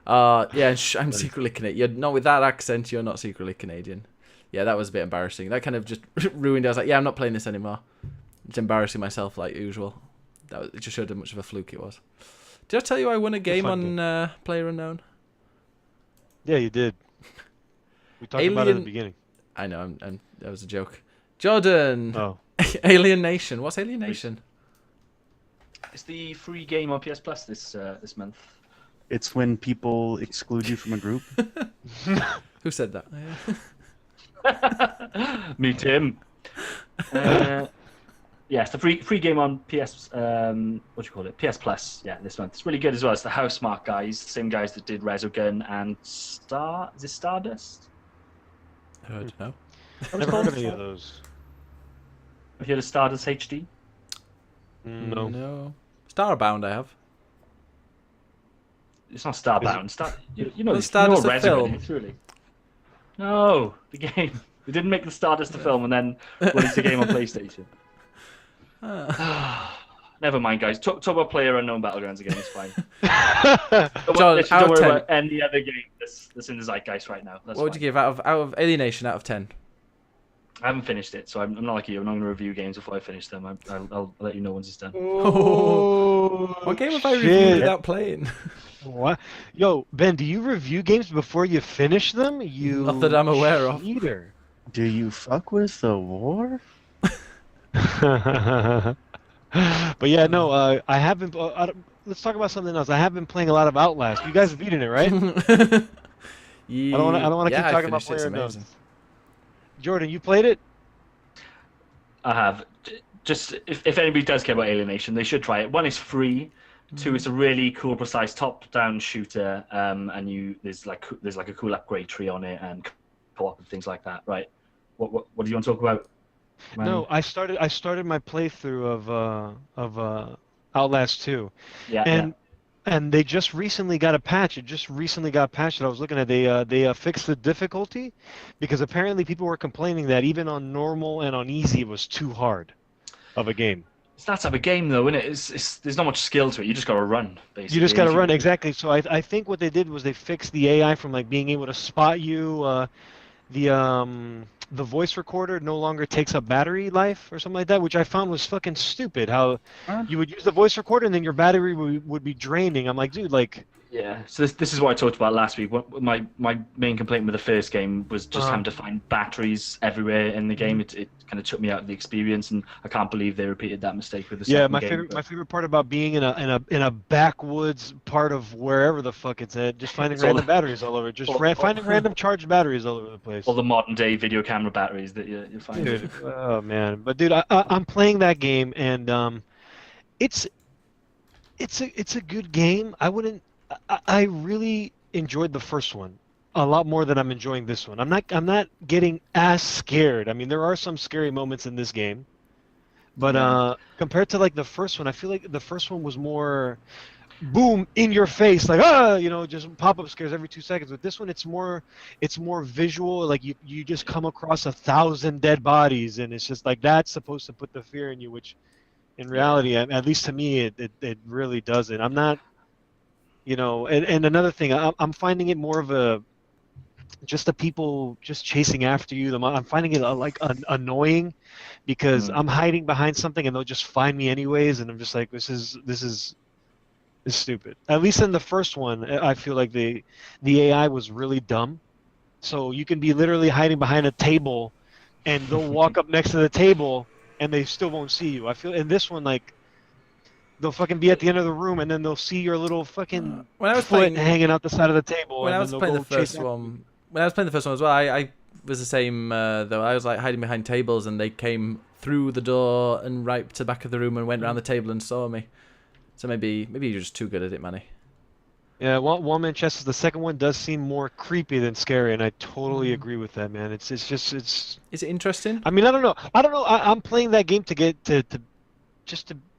Yeah, I'm secretly Canadian. You're not with that accent. You're not secretly Canadian. Yeah, that was a bit embarrassing. That kind of just ruined it. I was like, yeah, I'm not playing this anymore. Just embarrassing myself like usual. It just showed how much of a fluke it was. Did I tell you I won a game
fun
on PlayerUnknown?
Yeah, you did. We talked about it in the
Alien-
beginning.
I know. That was a joke. Jordan.
Oh.
Alien Nation. What's Alien Nation?
It's the free game on PS Plus this month.
It's when people exclude you from a group.
Who said that?
Meet him. Yes, the free game on PS. What do you call it? PS Plus. Yeah, this month. It's really good as well. It's the Housemarque guys, the same guys that did Resogun and Is it Stardust?
I don't know.
Never heard of any of those.
Have you heard of Stardust HD?
No.
No. Starbound, I have.
It's not Starbound. You know,
The Stardust
Resogun
film.
is, really. No, the game. We didn't make the Stardust the film and then release the game on PlayStation. Never mind, guys. Talk about PlayerUnknown Battlegrounds again. It's fine.
John,
Don't worry about any other game that's in the zeitgeist right now. That's
what would you give out of Alienation out of 10?
I haven't finished it, so I'm not like you. I'm not going to review games before I finish them. I'll let you know once it's done.
Oh,
What game have I reviewed without playing?
What? Yo, Ben, do you review games before you finish them? You
Not that I'm aware of.
cheater.
Do you fuck with the war?
But yeah, no, I haven't. Let's talk about something else. I have been playing a lot of Outlast. You guys have beaten it, right? I don't want to keep talking about PlayerUnknown's. Jordan, you played it?
I have. Just if anybody does care about Alienation, they should try it. One is free. Two, it's a really cool, precise top-down shooter, and there's like a cool upgrade tree on it and co-op and things like that. Right? What do you want to talk about, Manny?
No, I started my playthrough of Outlast 2,
Yeah.
and they just recently got a patch. It just recently got patched that I was looking at. They fixed the difficulty because apparently people were complaining that even on normal and on easy it was too hard of a game.
It's that type of game, though, isn't it? There's not much skill to it. You just got to run, basically.
You just got to run, exactly. So I think what they did was they fixed the AI from like being able to spot you. The voice recorder no longer takes up battery life or something like that, which I found was fucking stupid. How you would use the voice recorder and then your battery would be draining. I'm like, dude, like.
Yeah, so this is what I talked about last week. My main complaint with the first game was just having to find batteries everywhere in the game. It kind of took me out of the experience, and I can't believe they repeated that mistake with the second game.
My favorite part about being in a backwoods part of wherever the fuck it's at, just finding random batteries all over, finding random charged batteries all over the place.
All the modern day video camera batteries that you find.
Dude, oh man, but dude, I'm playing that game, and it's a good game. I really enjoyed the first one a lot more than I'm enjoying this one. I'm not getting as scared. I mean, there are some scary moments in this game, but compared to like the first one, I feel like the first one was more boom in your face, like just pop-up scares every 2 seconds. With this one, it's more visual. Like you just come across 1,000 dead bodies, and it's just like that's supposed to put the fear in you, which in reality, at least to me, it really doesn't. I'm not. And another thing, I'm finding it more of just the people just chasing after you. I'm finding it annoying because I'm hiding behind something and they'll just find me anyways, and I'm just like, this is stupid. At least in the first one, I feel like the AI was really dumb. So you can be literally hiding behind a table, and they'll walk up next to the table and they still won't see you. I feel in this one like. They'll fucking be at the end of the room, and then they'll see your little fucking foot hanging out the side of the table.
When I was playing the first one, as well, I was the same. Though I was like hiding behind tables, and they came through the door and right to the back of the room and went around the table and saw me. So maybe you're just too good at it, Manny.
Yeah, one man chess. The second one does seem more creepy than scary, and I totally agree with that, man. It's just. Is
it interesting?
I mean, I don't know. I'm playing that game to get to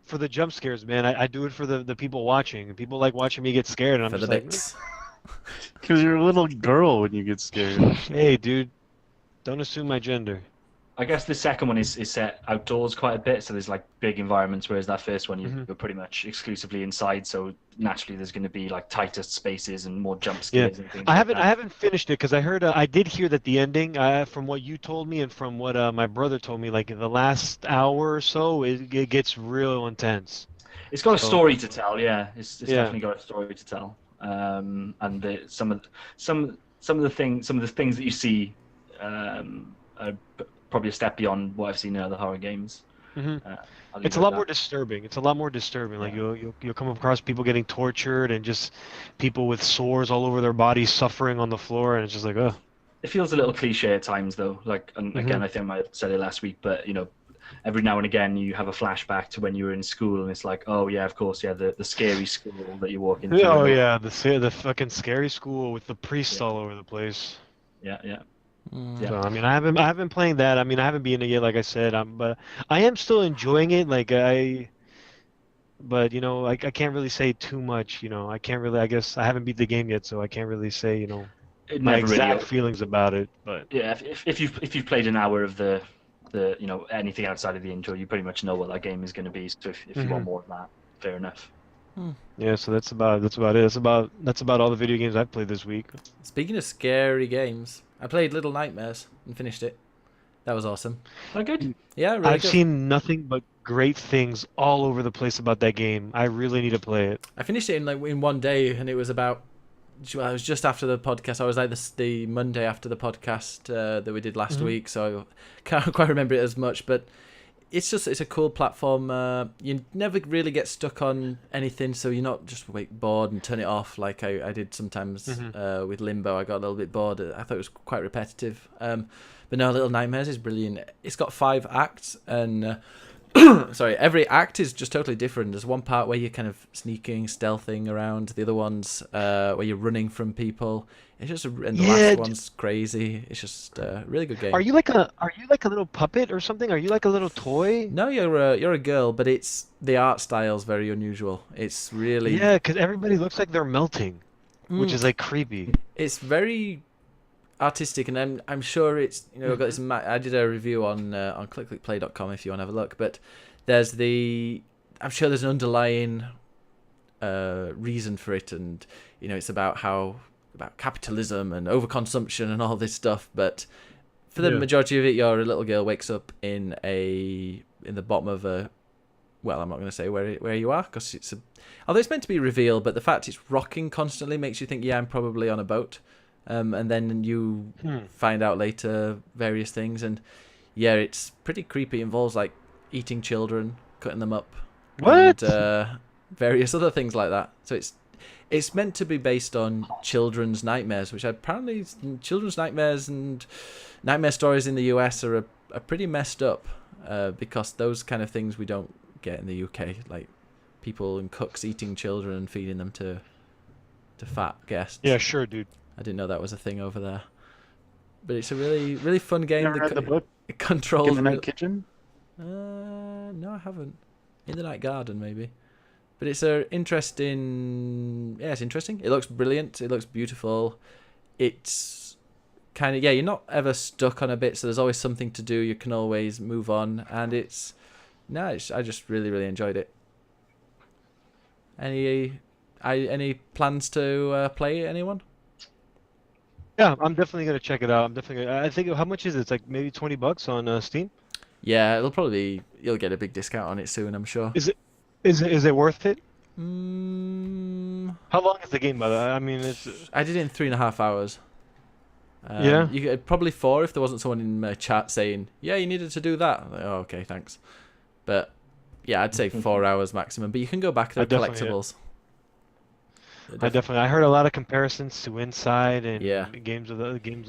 for the jump scares, man. I do it for the people watching. People like watching me get scared, and I'm just like,
because you're a little girl when you get scared.
Hey, dude, don't assume my gender.
I guess the second one is set outdoors quite a bit, so there's like big environments, whereas that first one you're pretty much exclusively inside. So naturally, there's going to be like tighter spaces and more jump scares and things. I
haven't finished it because I did hear that the ending, from what you told me and from what my brother told me, like in the last hour or so, it gets real intense.
It's got a story to tell, yeah. It's definitely got a story to tell. And some of the things that you see are probably a step beyond what I've seen in other horror games. It's
a lot more disturbing. Like you'll come across people getting tortured and just people with sores all over their bodies suffering on the floor, and it's just like, oh.
It feels a little cliche at times, though. Like, and again, I think I said it last week, but every now and again you have a flashback to when you were in school, and it's like, oh yeah, of course, yeah, the scary school that you walk into.
Oh yeah, the fucking scary school with the priests all over the place.
Yeah, yeah.
So I mean, I haven't been playing that. I mean, I haven't been in it yet, like I said. But I am still enjoying it. But I can't really say too much. I can't really. I guess I haven't beat the game yet, so I can't really say
It
my
never really.
exact feelings about it. But
Yeah, if you've played an hour of the anything outside of the intro, you pretty much know what that game is going to be. So if you want more than that, fair enough.
yeah, so that's about it. That's about all the video games I've played this week.
Speaking of scary games, I played Little Nightmares and finished it. That was awesome.
Oh, good.
Yeah, really
I've
good.
seen nothing but great things all over the place about that game. I really need to play it.
I finished it in one day, and it was about. Well, it was just after the podcast. I was like the Monday after the podcast that we did last week, so I can't quite remember it as much. But it's a cool platform. You never really get stuck on anything, so you're not just bored and turn it off like I did sometimes with Limbo. I got a little bit bored. I thought it was quite repetitive. But no, Little Nightmares is brilliant. It's got 5 acts, and sorry, every act is just totally different. There's one part where you're kind of sneaking, stealthing around. The other one's where you're running from people. It's just, and the last one's crazy. It's just a really good game.
Are you like a little puppet or something? Are you like a little toy?
No, you're a girl, but the art style's very unusual. It's really
because everybody looks like they're melting, which is like creepy.
It's very artistic, and I'm sure it's I've got this. I did a review on clickclickplay.com if you want to have a look. But I'm sure there's an underlying reason for it, and it's about capitalism and overconsumption and all this stuff. But for the majority of it, you're a little girl wakes up in the bottom of a. Well, I'm not going to say where you are because although it's meant to be revealed, but the fact it's rocking constantly makes you think, yeah, I'm probably on a boat. And then you find out later various things, and yeah, it's pretty creepy. It involves like eating children, cutting them up,
What?
and various other things like that. So it's meant to be based on children's nightmares, which apparently children's nightmares and nightmare stories in the US are pretty messed up because those kind of things we don't get in the UK, like people and cooks eating children and feeding them to fat guests.
Yeah, sure, dude.
I didn't know that was a thing over there. But it's a really, really fun game.
You ever read the book?
It controls.
In the Night Kitchen?
No, I haven't. In the Night Garden, maybe. But it's interesting. Yeah, it's interesting. It looks brilliant. It looks beautiful. It's kind of you're not ever stuck on a bit, so there's always something to do. You can always move on, and I just really, really enjoyed it. Any plans to play it, anyone?
Yeah, I'm definitely gonna check it out. I think how much is it? It's like maybe $20 on Steam.
Yeah, you'll get a big discount on it soon, I'm sure.
Is it worth it? How long is the game, by the way? I mean,
I did it in 3.5 hours.
Yeah.
You could probably 4 if there wasn't someone in my chat saying, "Yeah, you needed to do that." I'm like, oh, okay, thanks. But yeah, I'd say 4 hours maximum. But you can go back. They're collectibles.
I heard a lot of comparisons to Inside and games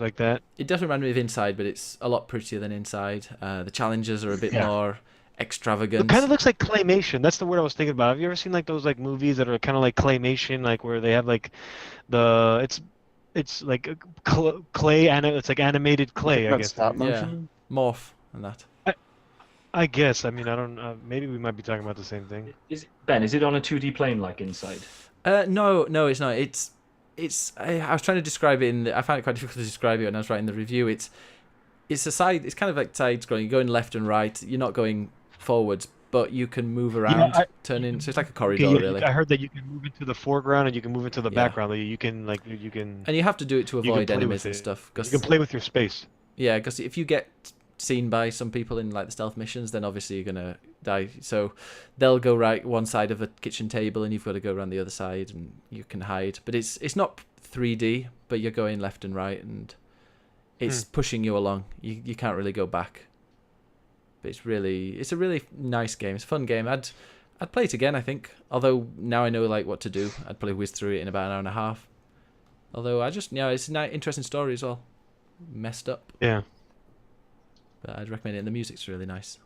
like that.
It definitely reminded me of Inside, but it's a lot prettier than Inside. The challenges are a bit more extravagant.
It kind of looks like claymation. That's the word I was thinking about. Have you ever seen like those like movies that are kind of like claymation, like where they have like it's like clay and it's like animated clay, I guess.
Stop motion?
Yeah, morph and that.
I guess. I mean, I don't. Maybe we might be talking about the same thing.
Is it on a 2D plane like Inside?
No, it's not. I was trying to describe it I found it quite difficult to describe it when I was writing the review. It's kind of like side scrolling. You're going left and right. You're not going forwards, but you can move around, turning. So it's like a corridor, really.
I heard that you can move into the foreground and you can move into the background. You can.
And you have to do it to avoid enemies and stuff.
You can play with your space.
Yeah, because if you get seen by some people in like the stealth missions, then obviously you're gonna die. So they'll go right one side of a kitchen table, and you've got to go around the other side, and you can hide. But it's not 3D, but you're going left and right, and it's pushing you along. You can't really go back. But it's a really nice game. It's a fun game. I'd play it again, I think. Although now I know like what to do, I'd probably whiz through it in about an hour and a half. Although it's an interesting story as well. messed up.
Yeah.
But I'd recommend it. And the music's really nice.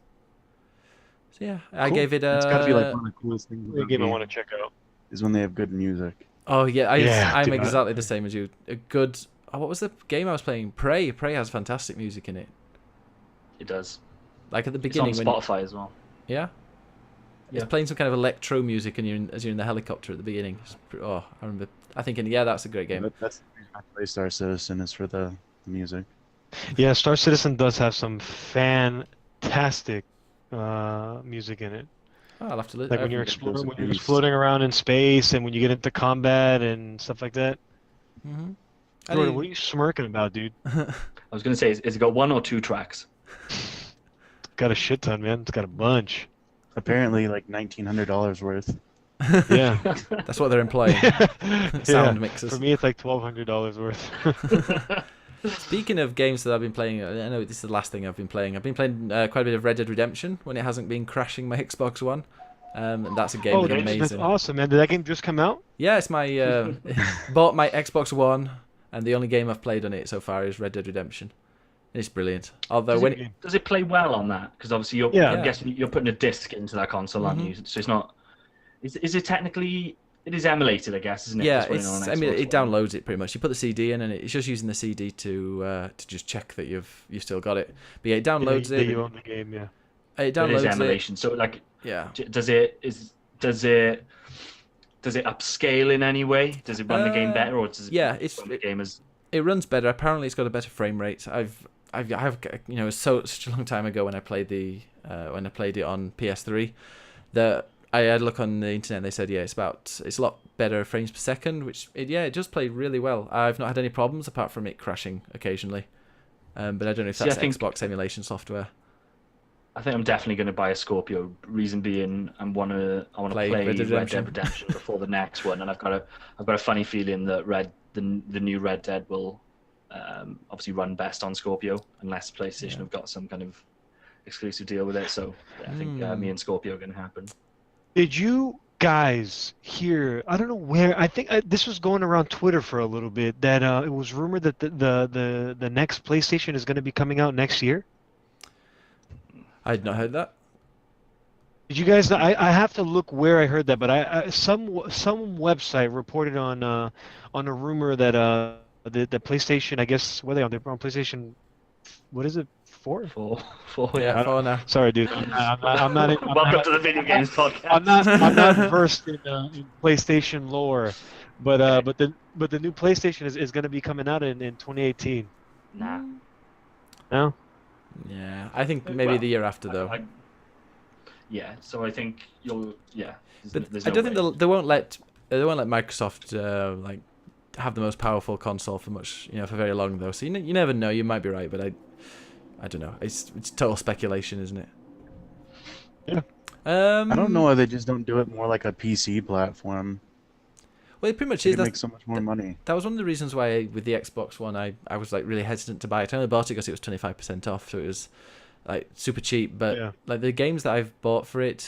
So yeah, I
Cool.
gave it
It's got to be like one of the coolest things
A
about
game I
games
want to check out.
is when they have good music.
Oh yeah,
Yeah,
I'm
dude,
exactly the same as you. A good. Oh, what was the game I was playing? Prey. Prey has fantastic music in it.
It does.
Like at the
It's
beginning
on
when
Spotify as well.
yeah,
Yeah.
it's playing some kind of electro music, and as you're in the helicopter at the beginning. Oh, I remember. I thinking, yeah, that's a great game.
That's the reason I play Star Citizen is for the music.
Yeah, Star Citizen does have some fantastic music in it.
Oh, I'll have to look.
Like when you're
Those
exploring, when you're
beats.
just floating around in space, and when you get into combat and stuff like that.
Mm-hmm.
Jordan, what are you smirking about, dude?
I was going to say, is it got 1 or 2 tracks?
Got a shit ton, man. It's got a bunch.
Apparently, like $1,900 worth.
Yeah.
That's what they're implying. Sound
Yeah.
mixes.
For me, it's like $1,200 worth.
Speaking of games that I've been playing, I know this is the last thing I've been playing. I've been playing quite a bit of Red Dead Redemption when it hasn't been crashing my Xbox One. And that's a game
Oh,
with
that's
amazing.
awesome, man. Did that game just come out?
Yeah, it's my bought my Xbox One, and the only game I've played on it so far is Red Dead Redemption. It's brilliant. Although
Does it play well on that? Because obviously I'm
Yeah.
guessing you're putting a disc into that console, aren't you? So it's not. Is it technically? It is emulated, I guess, isn't it?
yeah,
running on an
I mean,
Xbox
it
One.
downloads it pretty much. You put the CD in, and it's just using the CD to just check that you've still got it. But yeah, it downloads
That
it.
you own the game, yeah.
It
It
downloads
is
it.
emulation. So like,
Yeah.
does it upscale in any way? Does it run the game better, or does it
yeah,
run the game as?
It runs better. Apparently, it's got a better frame rate. I've you know, such a long time ago when I played it on PS3, that I had a look on the internet and they said, yeah, it's a lot better frames per second, which it just played really well. I've not had any problems apart from it crashing occasionally. But I don't know if that's Xbox emulation software.
I think I'm definitely going to buy a Scorpio. Reason being, I want to play Red Dead Redemption before the next one, and I've got a funny feeling that the new Red Dead will obviously run best on Scorpio, unless PlayStation have got some kind of exclusive deal with it. So yeah, I think me and Scorpio are going to happen.
Did you guys hear? I don't know where. I think this was going around Twitter for a little bit. That it was rumored that the next PlayStation is going to be coming out next year.
I had not heard that.
Did you guys? I have to look where I heard that, but some website reported on a rumor that the PlayStation. I guess what are they on? They're on PlayStation. What is it? 4?
4
Yeah, 4 now.
Sorry, dude. I'm not.
Welcome to the video games podcast.
I'm not versed in PlayStation lore, but the new PlayStation is going to be coming out in 2018.
Nah.
No.
Yeah, I think maybe the year after though.
Yeah, so I think you'll. Yeah.
But I don't think they won't let Microsoft like have the most powerful console for for very long though. So you never know. You might be right, but I don't know. It's total speculation, isn't it?
Yeah.
I don't know why they just don't do it more like a PC platform.
Well, it pretty much
They
is.
make so much more money.
That was one of the reasons why with the Xbox One I was like really hesitant to buy it. I only bought it because it was 25% off, so it was like super cheap. But like the games that I've bought for it,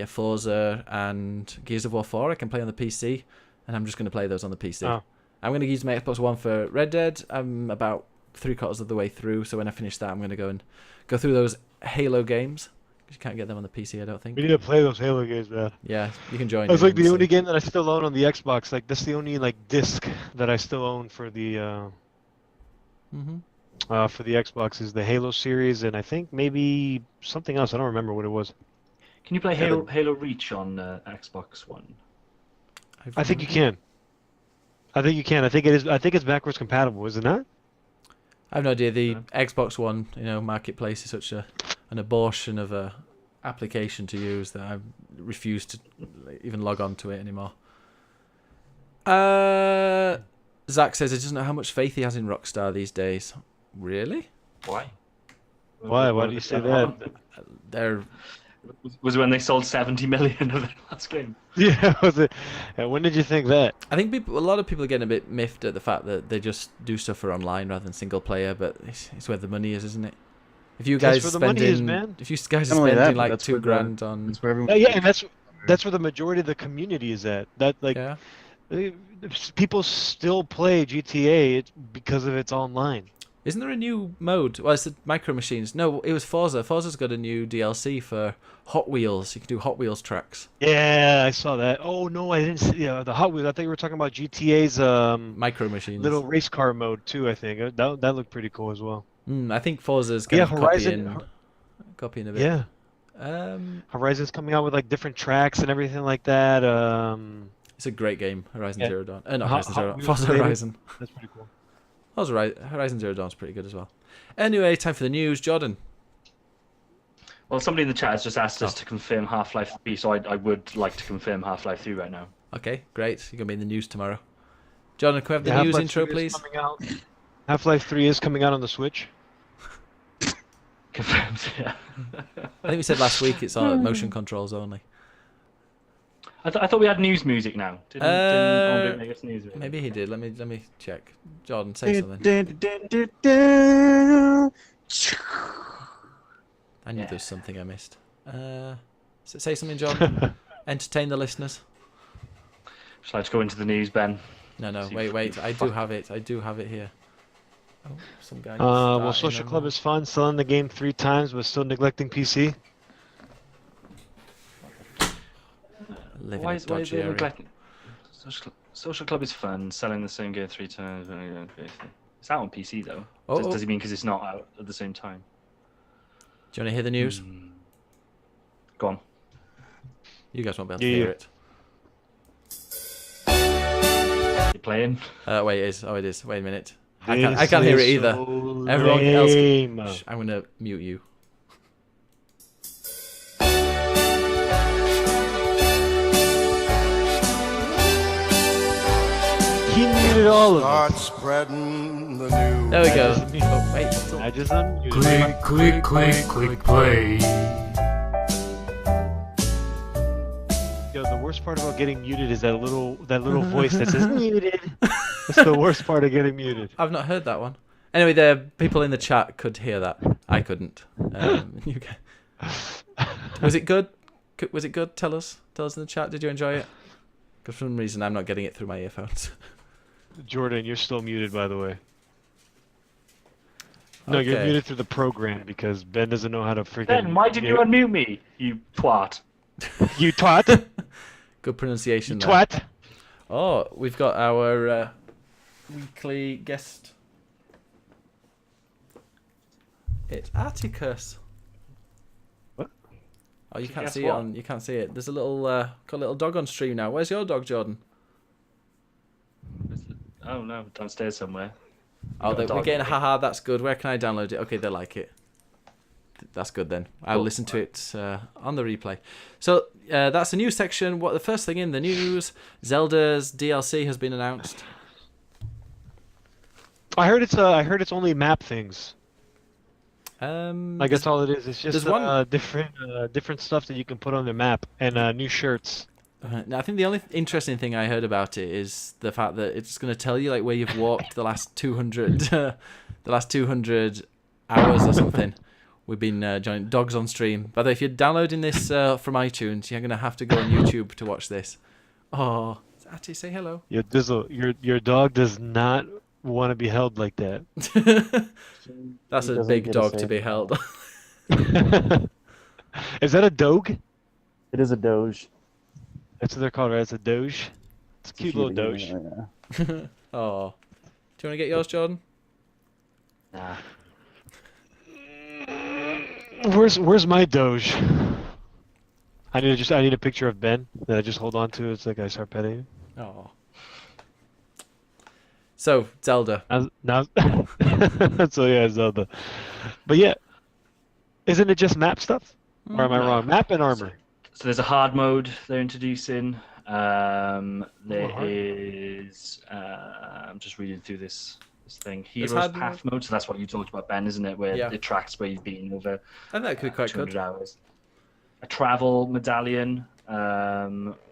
Forza and Gears of War 4, I can play on the PC, and I'm just going to play those on the PC. Oh. I'm going to use my Xbox One for Red Dead. I'm about 3/4 of the way through, so when I finish that, I'm going to go through those Halo games. You can't get them on the PC, I don't think.
We need to play those Halo games, man.
Yeah, you can join.
That's like the only game that I still own on the Xbox. Like that's the only disc that I still own for the for the Xbox is the Halo series, and I think maybe something else. I don't remember what it was.
Can you play Halo Reach on Xbox One?
I think you can. I think you can. I think it is. I think it's backwards compatible, is it not?
I have no idea. The Xbox One, marketplace is such an abortion of a application to use that I refuse to even log on to it anymore. Zach says he doesn't know how much faith he has in Rockstar these days. Really?
Why?
Why do you say that?
Was it when they sold 70 million of their last game?
Yeah, was it? When did you think that?
I think a lot of people are getting a bit miffed at the fact that they just do stuff for online rather than single player, but it's where the money is, isn't it? If you guys are spending like $2,000 on,
and that's where the majority of the community is at. People still play GTA because of its online.
Isn't there a new mode? Well, it's the Micro Machines. No, it was Forza. Forza's got a new DLC for Hot Wheels. You can do Hot Wheels tracks.
Yeah, I saw that. Oh no, I didn't see the Hot Wheels. I thought you were talking about GTA's
Micro Machines.
little race car mode too. I think that looked pretty cool as well.
I think Forza's kind of copying a bit.
Yeah, Horizon's coming out with like different tracks and everything like that.
It's a great game, Horizon
Yeah.
Zero Dawn. Not Horizon Zero Dawn.
Wheels
Forza
related.
Horizon.
That's pretty cool.
Horizon Zero Dawn's pretty good as well. Anyway, time for the news. Jordan.
Well, somebody in the chat has just asked us
Oh.
to confirm Half-Life 3, so I would like to confirm Half-Life 3 right now.
Okay, great. You're going to be in the news tomorrow. Jordan, can we have the
Yeah,
news
Half-Life
intro,
3 is
please?
coming out. Half-Life 3 is coming out on the Switch.
Confirmed, yeah.
I think we said last week it's on motion controls only.
I thought we had news music now. Didn't Andre make us news music?
Maybe he did. Let me check. Jordan, say something. I knew there was something I missed. Say something, Jordan. Entertain the listeners.
Shall I just go into the news, Ben?
No,
See,
wait. I do have it here. Oh, some guy.
Well, Social Club is fun. Selling the game 3 times, but still neglecting PC.
Living
Why
a
is
dodgy
they
area.
neglecting? Social Club is fun. Selling the same game 3 times. It's out on PC though.
Oh,
Does he mean because it's not out at the same time?
do you want to hear the news?
Go on.
You guys won't be able to
Yeah,
hear
yeah.
it.
You playing?
Wait, it is. Oh, it is. Wait a minute. I can't hear it either. Everyone else. Shh, I'm gonna mute you.
He muted all of
Start
us.
spreading the news.
There we go.
That doesn't mean-
Oh, wait.
I just unmuted.
Click, play.
Yo, the worst part about getting muted is that little voice that says muted. That's the worst part of getting muted.
I've not heard that one. Anyway, the people in the chat could hear that. I couldn't. You can... Was it good? Was it good? Tell us in the chat. Did you enjoy it? Because for some reason I'm not getting it through my earphones.
Jordan, you're still muted, by the way. No, you're
Okay.
muted through the program because Ben doesn't know how to freaking.
Ben, why did you unmute me? You twat.
You twat!
Good pronunciation there.
Twat!
Oh, we've got our weekly guest. It's Atticus.
What?
Oh, you can't
Guess
see
what?
it on. You can't see it. There's a little got a little dog on stream now. Where's your dog, Jordan?
Oh no, downstairs somewhere.
Oh,
got a
we're
dog,
getting
right?
haha. That's good. Where can I download it? Okay, they like it. That's good then. I'll
Cool.
listen to it on the replay. So that's the news section. What the first thing in the news? Zelda's DLC has been announced.
I heard it's only map things.
I
That's all it is. It's just
there's one-
different stuff that you can put on the map and new shirts.
Now, I think the only interesting thing I heard about it is the fact that it's going to tell you like where you've walked the last 200 hours or something. We've been joining dogs on stream. By the way, if you're downloading this from iTunes, you're going to have to go on YouTube to watch this. Oh, Ati, say hello.
Yo, Dizzle, your dog does not want to be held like that.
That's
He
a
doesn't
big
get a
dog
say.
to be held.
Is that a dog?
It is a Doge.
That's what they're called, right? It's a Doge. It's a cute little Doge.
Yeah.
Oh, do you want to get yours, Jordan?
Nah.
Where's my Doge? I need a picture of Ben that I just hold on to. It's like I start petting him.
Oh. So Zelda.
Now, so yeah, Zelda. But yeah, isn't it just map stuff? Or am I wrong? Map and armor.
So there's a hard mode they're introducing. There
hard.
is. I'm just reading through this thing.
There's
Heroes
hard
Path mode. So that's what you talked about, Ben, isn't it? Where
Yeah.
it tracks where you've been over
I think that could be quite
200
good.
hours. A travel medallion,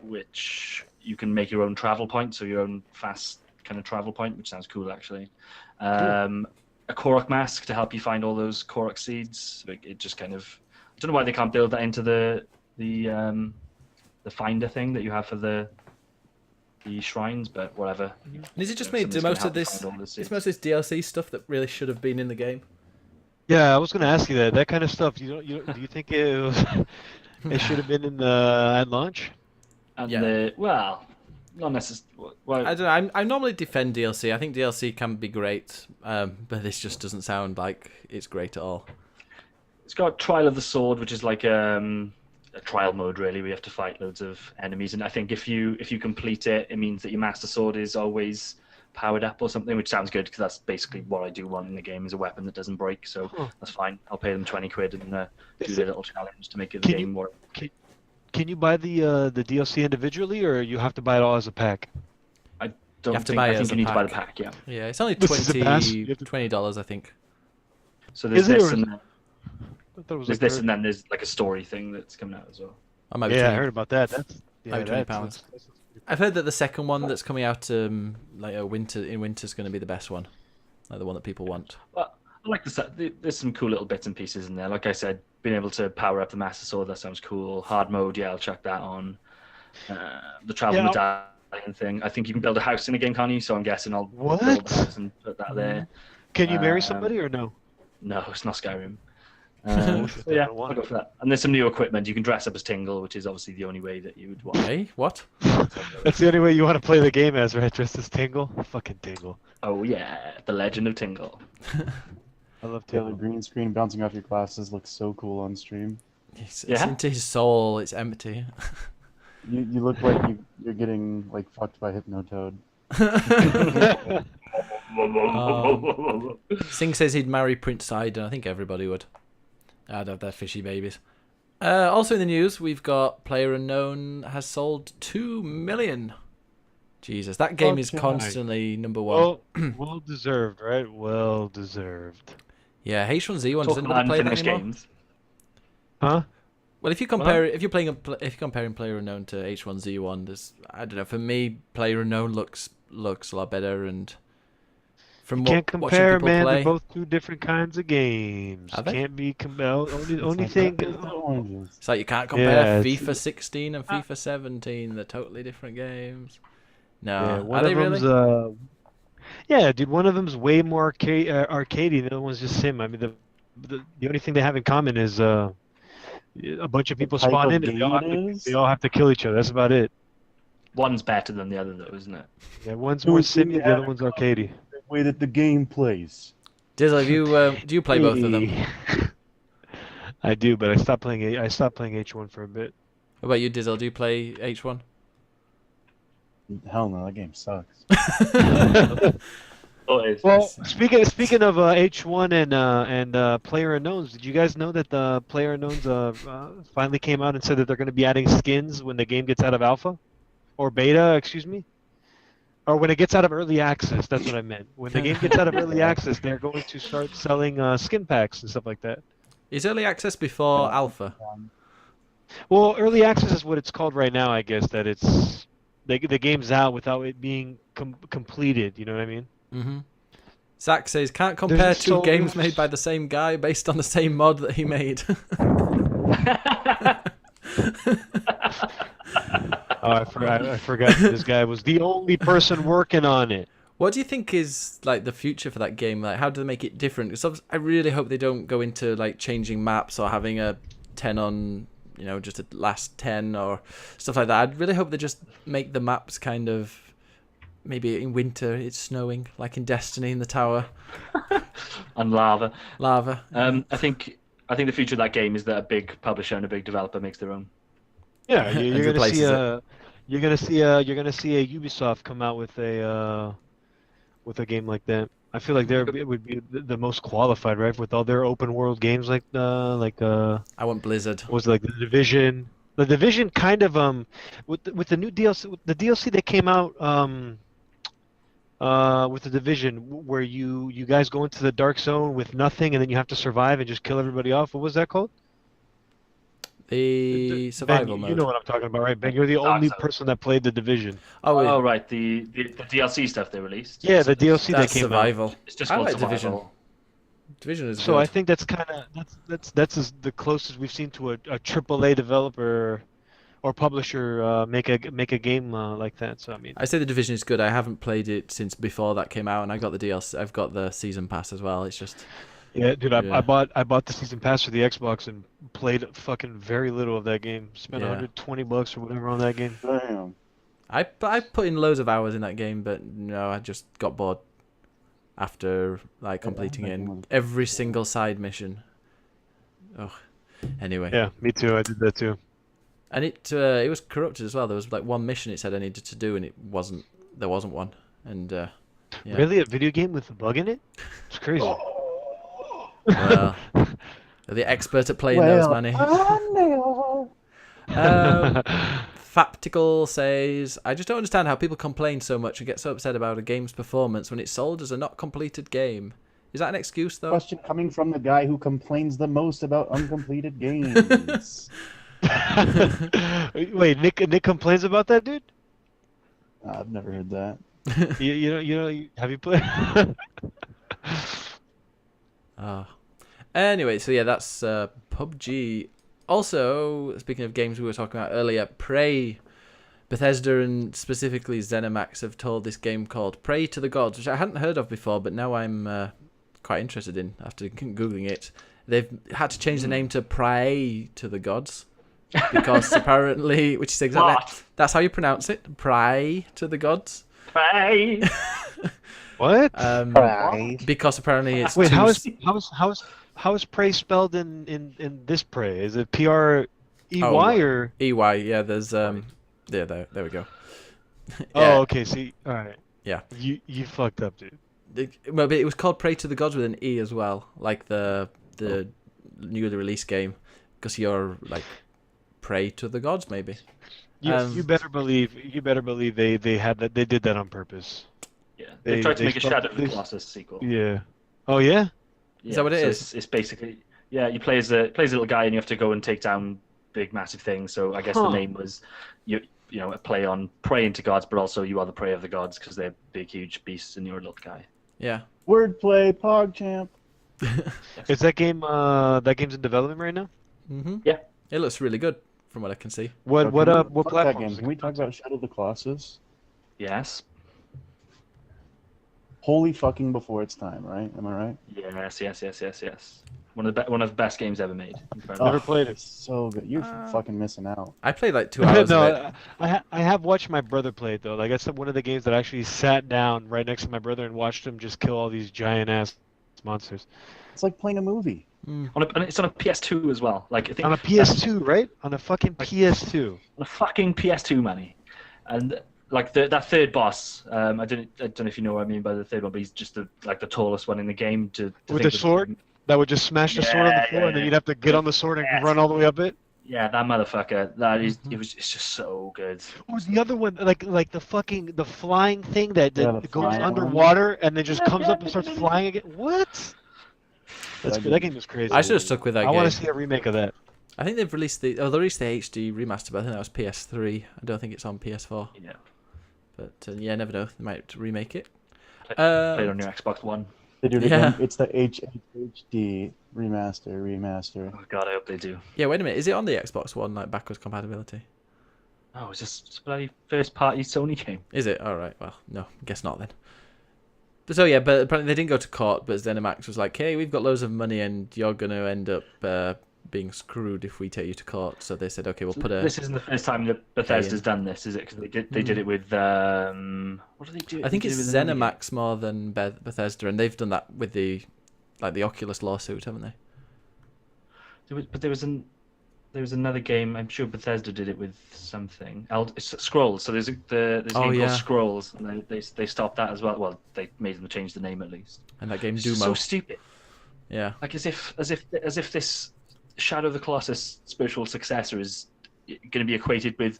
which you can make your own travel point, so your own fast kind of travel point, which sounds cool actually. A Korok mask to help you find all those Korok seeds. It just kind of, I don't know why they can't build that into the finder thing that you have for the the shrines, but whatever.
And is it just
Something's
made
gonna
most
help
of
you
this?
find all the
It's
seeds.
most of this DLC stuff that really should have been in the game.
Yeah, I was gonna ask you that. That kind of stuff. Do you think it should have been in the at launch?
And
Yeah.
well, not necessarily. Well,
I don't know. I normally defend DLC. I think DLC can be great, but this just doesn't sound like it's great at all.
it's got Trial of the Sword, which is like a trial mode really. We have to fight loads of enemies, and I think if you complete it, it means that your Master Sword is always powered up or something, which sounds good because that's basically what I do want in the game is a weapon that doesn't break. So that's fine. I'll pay them 20 quid and do the little challenge to make it the
Can you-
game more.
Can you buy the DLC individually, or you have to buy it all as a pack?
Don't
have to
think,
buy
I
it
think
as
you
a
need to buy the
pack.
pack, yeah.
Yeah, it's only
This is a pass. You have to-
$20, I think.
So there's
Is it,
this
or
and
is
then,
I thought it was
there's
like
this and then there's like a story thing that's coming out as well.
I might be
Yeah, I
20.
heard about that. That's
Maybe £20. I've heard that the second one that's coming out like winter is going to be the best one, like the one that people want.
Well, I like there's some cool little bits and pieces in there. Like I said, being able to power up the Master Sword, that sounds cool. Hard mode, yeah, I'll chuck that on. The travel medallion thing. I think you can build a house in a game, can't you? So I'm guessing I'll build
What?
a house and put that there.
Can you marry
Um,
somebody or no?
No, it's not Skyrim.
Oh,
So yeah, I'll go for that. And there's some new equipment. You can dress up as Tingle, which is obviously the only way that you would want.
Hey, what?
That's the only way you want to play the game as, right? Dressed as Tingle? Fucking Tingle.
Oh yeah, the Legend of Tingle.
I love
Yeah, the
Tingle.
green screen bouncing off your glasses looks so cool on stream.
It's
Yeah?
into his soul. It's empty.
You look like you're getting like fucked by Hypnotoad.
Singh says he'd marry Prince Sidon. I think everybody would. I'd have their fishy babies. Also in the news, we've got PlayerUnknown has sold 2 million. Jesus, that game is
Okay.
constantly number one.
Well deserved, right? Well deserved.
Yeah, H1Z1
Talk
doesn't
about
play that
unfinished
anymore.
games.
Huh?
Well, if you compare, if you're comparing PlayerUnknown to H1Z1, there's, I don't know. For me, PlayerUnknown looks a lot better, and from
Can't
watching
compare,
people
man.
play,
They're both two different kinds of games.
Are they?
Can't be only
It's
thing.
like apples to oranges.
it's like you can't compare
Yeah,
FIFA 16 and FIFA 17. They're totally different games. No,
Yeah,
are
one
they
of
really?
them's yeah, dude. One of them's way more arcadey. The other one's just sim. I mean, the only thing they have in common is a bunch of people
type
spawn
of
in and they all, have
game
to,
it is?
they all have to kill each other. That's about it.
One's better than the other, though, isn't it?
Yeah, one's more simmy, the other one's arcadey.
The way that the game plays.
Dizzle, have you do you play both of them?
I do, but I stopped playing. I stopped playing H1 for a bit.
What about you, Dizzle? Do you play H1?
Hell no, that game sucks.
Oh, it is.
Well, speaking of H1 and PlayerUnknowns, did you guys know that the PlayerUnknowns finally came out and said that they're going to be adding skins when the game gets out of alpha, or beta, excuse me, or when it gets out of early access? That's what I meant. When the game gets out of early access, they're going to start selling skin packs and stuff like that.
Is early access before alpha?
Well, early access is what it's called right now, I guess. That it's the game's out without it being completed. You know what I mean?
Mm-hmm. Zach says can't compare two
so-
games made by the same guy based on the same mod that he made.
Oh, I forgot this guy was the only person working on it.
What do you think is like the future for that game? Like, how do they make it different? Because I really hope they don't go into like changing maps or having a 10 on, you know, just a last 10 or stuff like that. I'd really hope they just make the maps kind of maybe in winter it's snowing, like in Destiny in the tower,
And lava.
lava.
I think the future of that game is that a big publisher and a big developer makes their own.
Yeah,
And
you're gonna
replaces
see
it.
you're gonna see a Ubisoft come out with a game like that. I feel like it would be the most qualified, right, with all their open world games like
I want Blizzard.
what was it, like the Division. The Division kind of with the new DLC, with the DLC that came out with the Division, where you guys go into the dark zone with nothing and then you have to survive and just kill everybody off. What was that called?
The survival
Ben,
mode.
you know what I'm talking about, right? Ben, you're the
Dark
only
Zone.
person that played the Division.
Oh,
Oh, right, the DLC stuff they released.
Yeah, the DLC that
that's
came out.
survival.
It's just
I
called
like Division.
survival.
Division is
So
good.
I think that's kind of that's the closest we've seen to a AAA developer or publisher make a game like that. So I mean,
I say The Division is good. I haven't played it since before that came out, and I got the DLC. I've got the season pass as well. It's just
yeah, dude,
Yeah.
I bought the season pass for the Xbox and played fucking very little of that game. Spent
Yeah.
$120 or whatever on that game.
Damn.
I put in loads of hours in that game, but no, I just got bored after like completing it in every single side mission. Oh, anyway.
Yeah, me too. I did that too.
And it was corrupted as well. There was like one mission it said I needed to do, and there wasn't one. And yeah.
Really, a video game with a bug in it? It's crazy.
Well, you're the expert at playing those, Manny. Faptical says, I just don't understand how people complain so much and get so upset about a game's performance when it's sold as a not completed game. Is that an excuse, though?
Question coming from the guy who complains the most about uncompleted games.
Wait, Nick complains about that, dude?
I've never heard that.
Have you played?
Anyway, so yeah, that's PUBG. Also, speaking of games we were talking about earlier, Prey. Bethesda and specifically ZeniMax have told this game called Pray to the Gods, which I hadn't heard of before, but now I'm quite interested in after Googling it. They've had to change the name to Pray to the Gods because apparently, which is exactly that's how you pronounce it, Pray to the Gods.
Pray.
What?
Because apparently it's
Wait,
too
how is Prey spelled in this Prey? Is it Prey or?
EY, yeah, there's yeah, there we go.
Oh, okay. See, all right.
Yeah.
You fucked up, dude.
Well, but it was called Pray to the Gods with an E as well, like the newly released game, because you're like pray to the gods, maybe.
You better believe they did that on purpose.
Yeah, they tried to make a
stopped-
Shadow of the
they-
Colossus sequel.
Yeah. Oh yeah.
Is that what it
so
is?
It's basically you play as a little guy and you have to go and take down big massive things. So I guess the name was you know a play on praying to gods, but also you are the prey of the gods because they're big, huge beasts and you're a little guy.
Yeah.
Wordplay, PogChamp.
Is that game's in development right now?
Mm-hmm.
Yeah.
It looks really good from what I can see.
What
Fuck that
platform?
game. Can we talk about Shadow of the Colossus?
Yes.
Holy fucking before its time, right? Am I right?
Yes. One of the best games ever made. Incredible.
Never played it.
So good. You're fucking missing out.
I played like 2 hours of it.
No, I have watched my brother play it though. Like that's one of the games that I actually sat down right next to my brother and watched him just kill all these giant ass monsters.
It's like playing a movie.
And it's on a PS2 as well. Like I think
On a PS2, right? On a fucking PS2.
on a fucking PS2, Manny. And like that third boss, I don't know if you know what I mean by the third one, but he's just the tallest one in the game. To
With
think
the sword? That would just smash the sword on the floor, and then you'd have to get on the sword and run all the way up it.
Yeah, that motherfucker. It's just so good.
What was the other one? Like the flying thing that
Yeah, the
goes
flying one.
underwater and then just comes up and starts flying again. What? That game was crazy.
I should have stuck with that
I
game.
want to see a remake of that.
I think they've released they released the HD remaster, but I think that was PS3. I don't think it's on PS4.
Yeah.
But yeah, never know. They might remake it.
Played on your Xbox One.
They do it
Yeah.
again. It's the HD remaster.
Oh god, I hope they do.
Yeah, wait a minute. Is it on the Xbox One, like backwards compatibility?
Oh, it's just a bloody first party Sony game.
Is it? All right. Well, no, guess not then. So yeah, but apparently they didn't go to court. But ZeniMax was like, "Hey, we've got loads of money, and you're gonna end up being screwed if we take you to court." So they said, "Okay, we'll put a."
This isn't the first time that Bethesda's done this, is it? Because they did it with what did they do?
I think
They
it's
did it with another game.
ZeniMax more than Bethesda, and they've done that with the Oculus lawsuit, haven't they?
But there was another game. I'm sure Bethesda did it with something. It's Scrolls. So there's a game
yeah.
called Scrolls, and they stopped that as well. Well, they made them change the name at least.
And that game
It's
Dumo.
just so stupid.
Yeah.
Like as if this Shadow of the Colossus spiritual successor is going to be equated with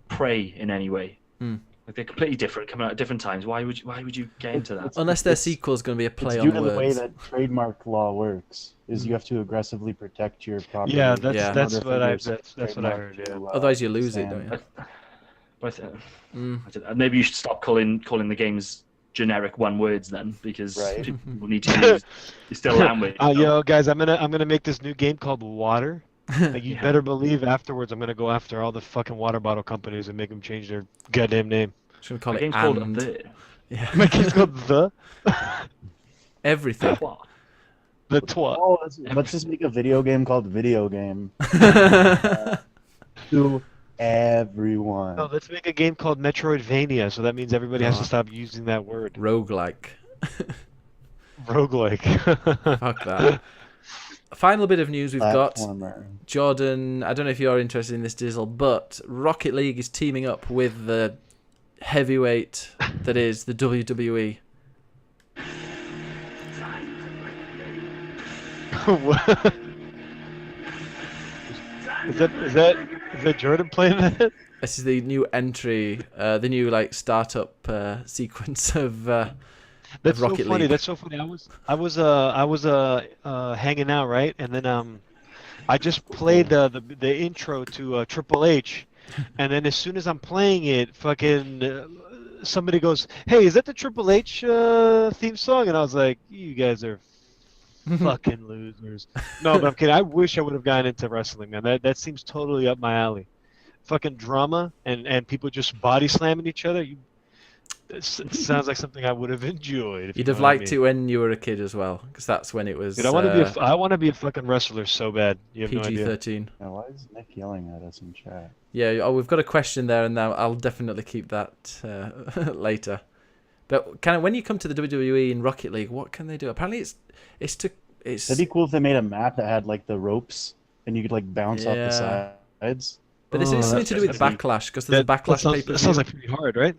Prey in any way. Like they're completely different, coming out at different times. Why would you get into that?
Unless their sequel's going to be a play
It's
on
due to the way
words.
that trademark law works. Is you have to aggressively protect your property.
Yeah,
Yeah.
that's what I
Other
that's what I heard.
figures
Yeah.
to,
Otherwise you lose it,
stand.
don't you?
But I don't know. Maybe you should stop calling the games generic one words then, because
Right.
people need to use still language.
Yo, guys, I'm gonna make this new game called Water. Like, you better believe afterwards I'm gonna go after all the fucking water bottle companies and make them change their goddamn name.
Should we call
The
it
game's
and?
called The.
Yeah.
My game's called The.
Everything.
The twat.
Oh, let's just make a video game called Video Game. To everyone.
No, let's make a game called Metroidvania, so that means everybody has to stop using that word.
Roguelike.
Roguelike.
Fuck that. Final bit of news we've got.
Platformer.
Jordan, I don't know if you're interested in this, Dizzle, but Rocket League is teaming up with the heavyweight that is the WWE.
What? Is that Jordan playing that?
This is the new entry, the new like startup sequence of
That's
Rocket
so funny.
League.
That's so funny. I was hanging out, right, and then I just played the intro to Triple H, and then as soon as I'm playing it, fucking somebody goes, "Hey, is that the Triple H theme song?" And I was like, "You guys are fucking losers." No, but I'm kidding. I wish I would have gotten into wrestling, man. That seems totally up my alley. Fucking drama and people just body slamming each other. It sounds like something I would have enjoyed. If
You'd
you
have
know what I
liked
mean.
it when you were a kid as well, because that's when it was
Dude, I want to be a fucking wrestler so bad. You have no idea.
PG-13.
Now, why is Nick yelling at us in chat?
Yeah, oh, we've got a question there, and now I'll definitely keep that later. But kind of when you come to the WWE in Rocket League, what can they do? Apparently, it's
It'd be cool if they made a map that had like the ropes, and you could like bounce off the sides.
But this is something to do with Backlash, because there's a Backlash paper.
That sounds like pretty hard, right?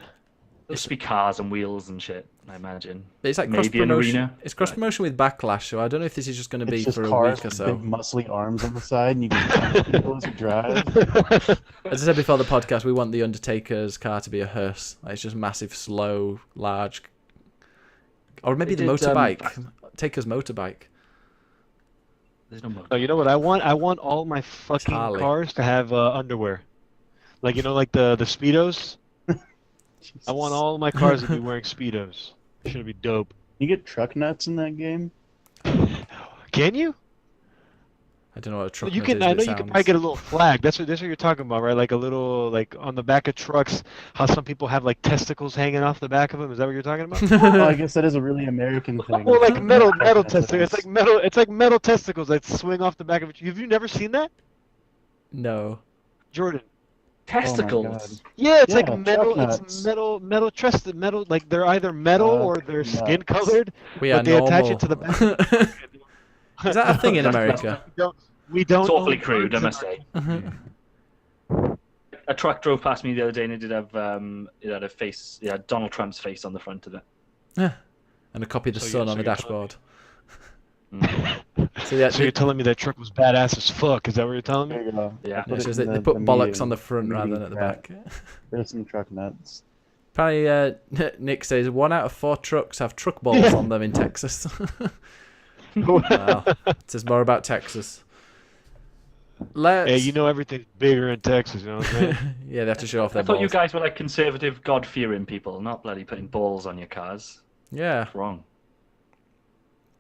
It should be cars and wheels and shit, I imagine.
It's like cross
Maybe an
promotion.
arena.
It's cross promotion with Backlash, so I don't know if this is just going to be
It's just
for a
cars
week or
with
so.
big muscly arms on the side, and you can punch people as you drive.
As I said before the podcast, we want the Undertaker's car to be a hearse. Like, it's just massive, slow, large, or maybe
They
the
did,
motorbike. Taker's motorbike.
There's no motor.
Oh, you know what I want? I want all my fucking
Harley.
cars to have underwear. Like, you know, like the Speedos? I want all my cars to be wearing Speedos. Should be dope.
You get truck nuts in that game?
Can you?
I don't know what a truck
You
nut
can.
is,
I
but
know
it
you can
sounds-
probably get a little flag. That's what you're talking about, right? Like a little, like on the back of trucks, how some people have like testicles hanging off the back of them. Is that what you're talking about?
Well, I guess that is a really American thing.
Well, like metal testicles. It's like metal. It's like metal testicles that swing off the back of it. Have you never seen that,
No.
Jordan?
Testicles.
Yeah, it's
Yeah,
like metal.
truck
It's
nuts.
metal trusted metal. Like they're either metal or they're
nuts.
skin colored,
We are
but they attach
normal.
it to the back.
Is that a thing in America?
We don't.
It's awfully
own
crude, I
birds
must
in
say. A truck drove past me the other day and it did have it had a face, yeah, Donald Trump's face on the front of it.
Yeah. And a copy of the
So
sun
you're
on the
telling
dashboard.
Mm.
So yeah,
So you're telling me that truck was badass as fuck? Is that what you're telling me?
There you go.
Yeah.
Put
it's
it
just
in
they
the
put bollocks
meeting-
on the front rather than at the
chat.
back.
There's some truck nuts.
Apparently, Nick says 1 out of 4 trucks have truck balls on them in Texas. Wow. It says more about Texas. Let's...
Hey, you know everything's bigger in Texas. You know what I'm saying?
Yeah, they have to show off
I
their
thought
balls.
you guys were like conservative, God-fearing people, not bloody putting balls on your cars.
Yeah.
It's wrong.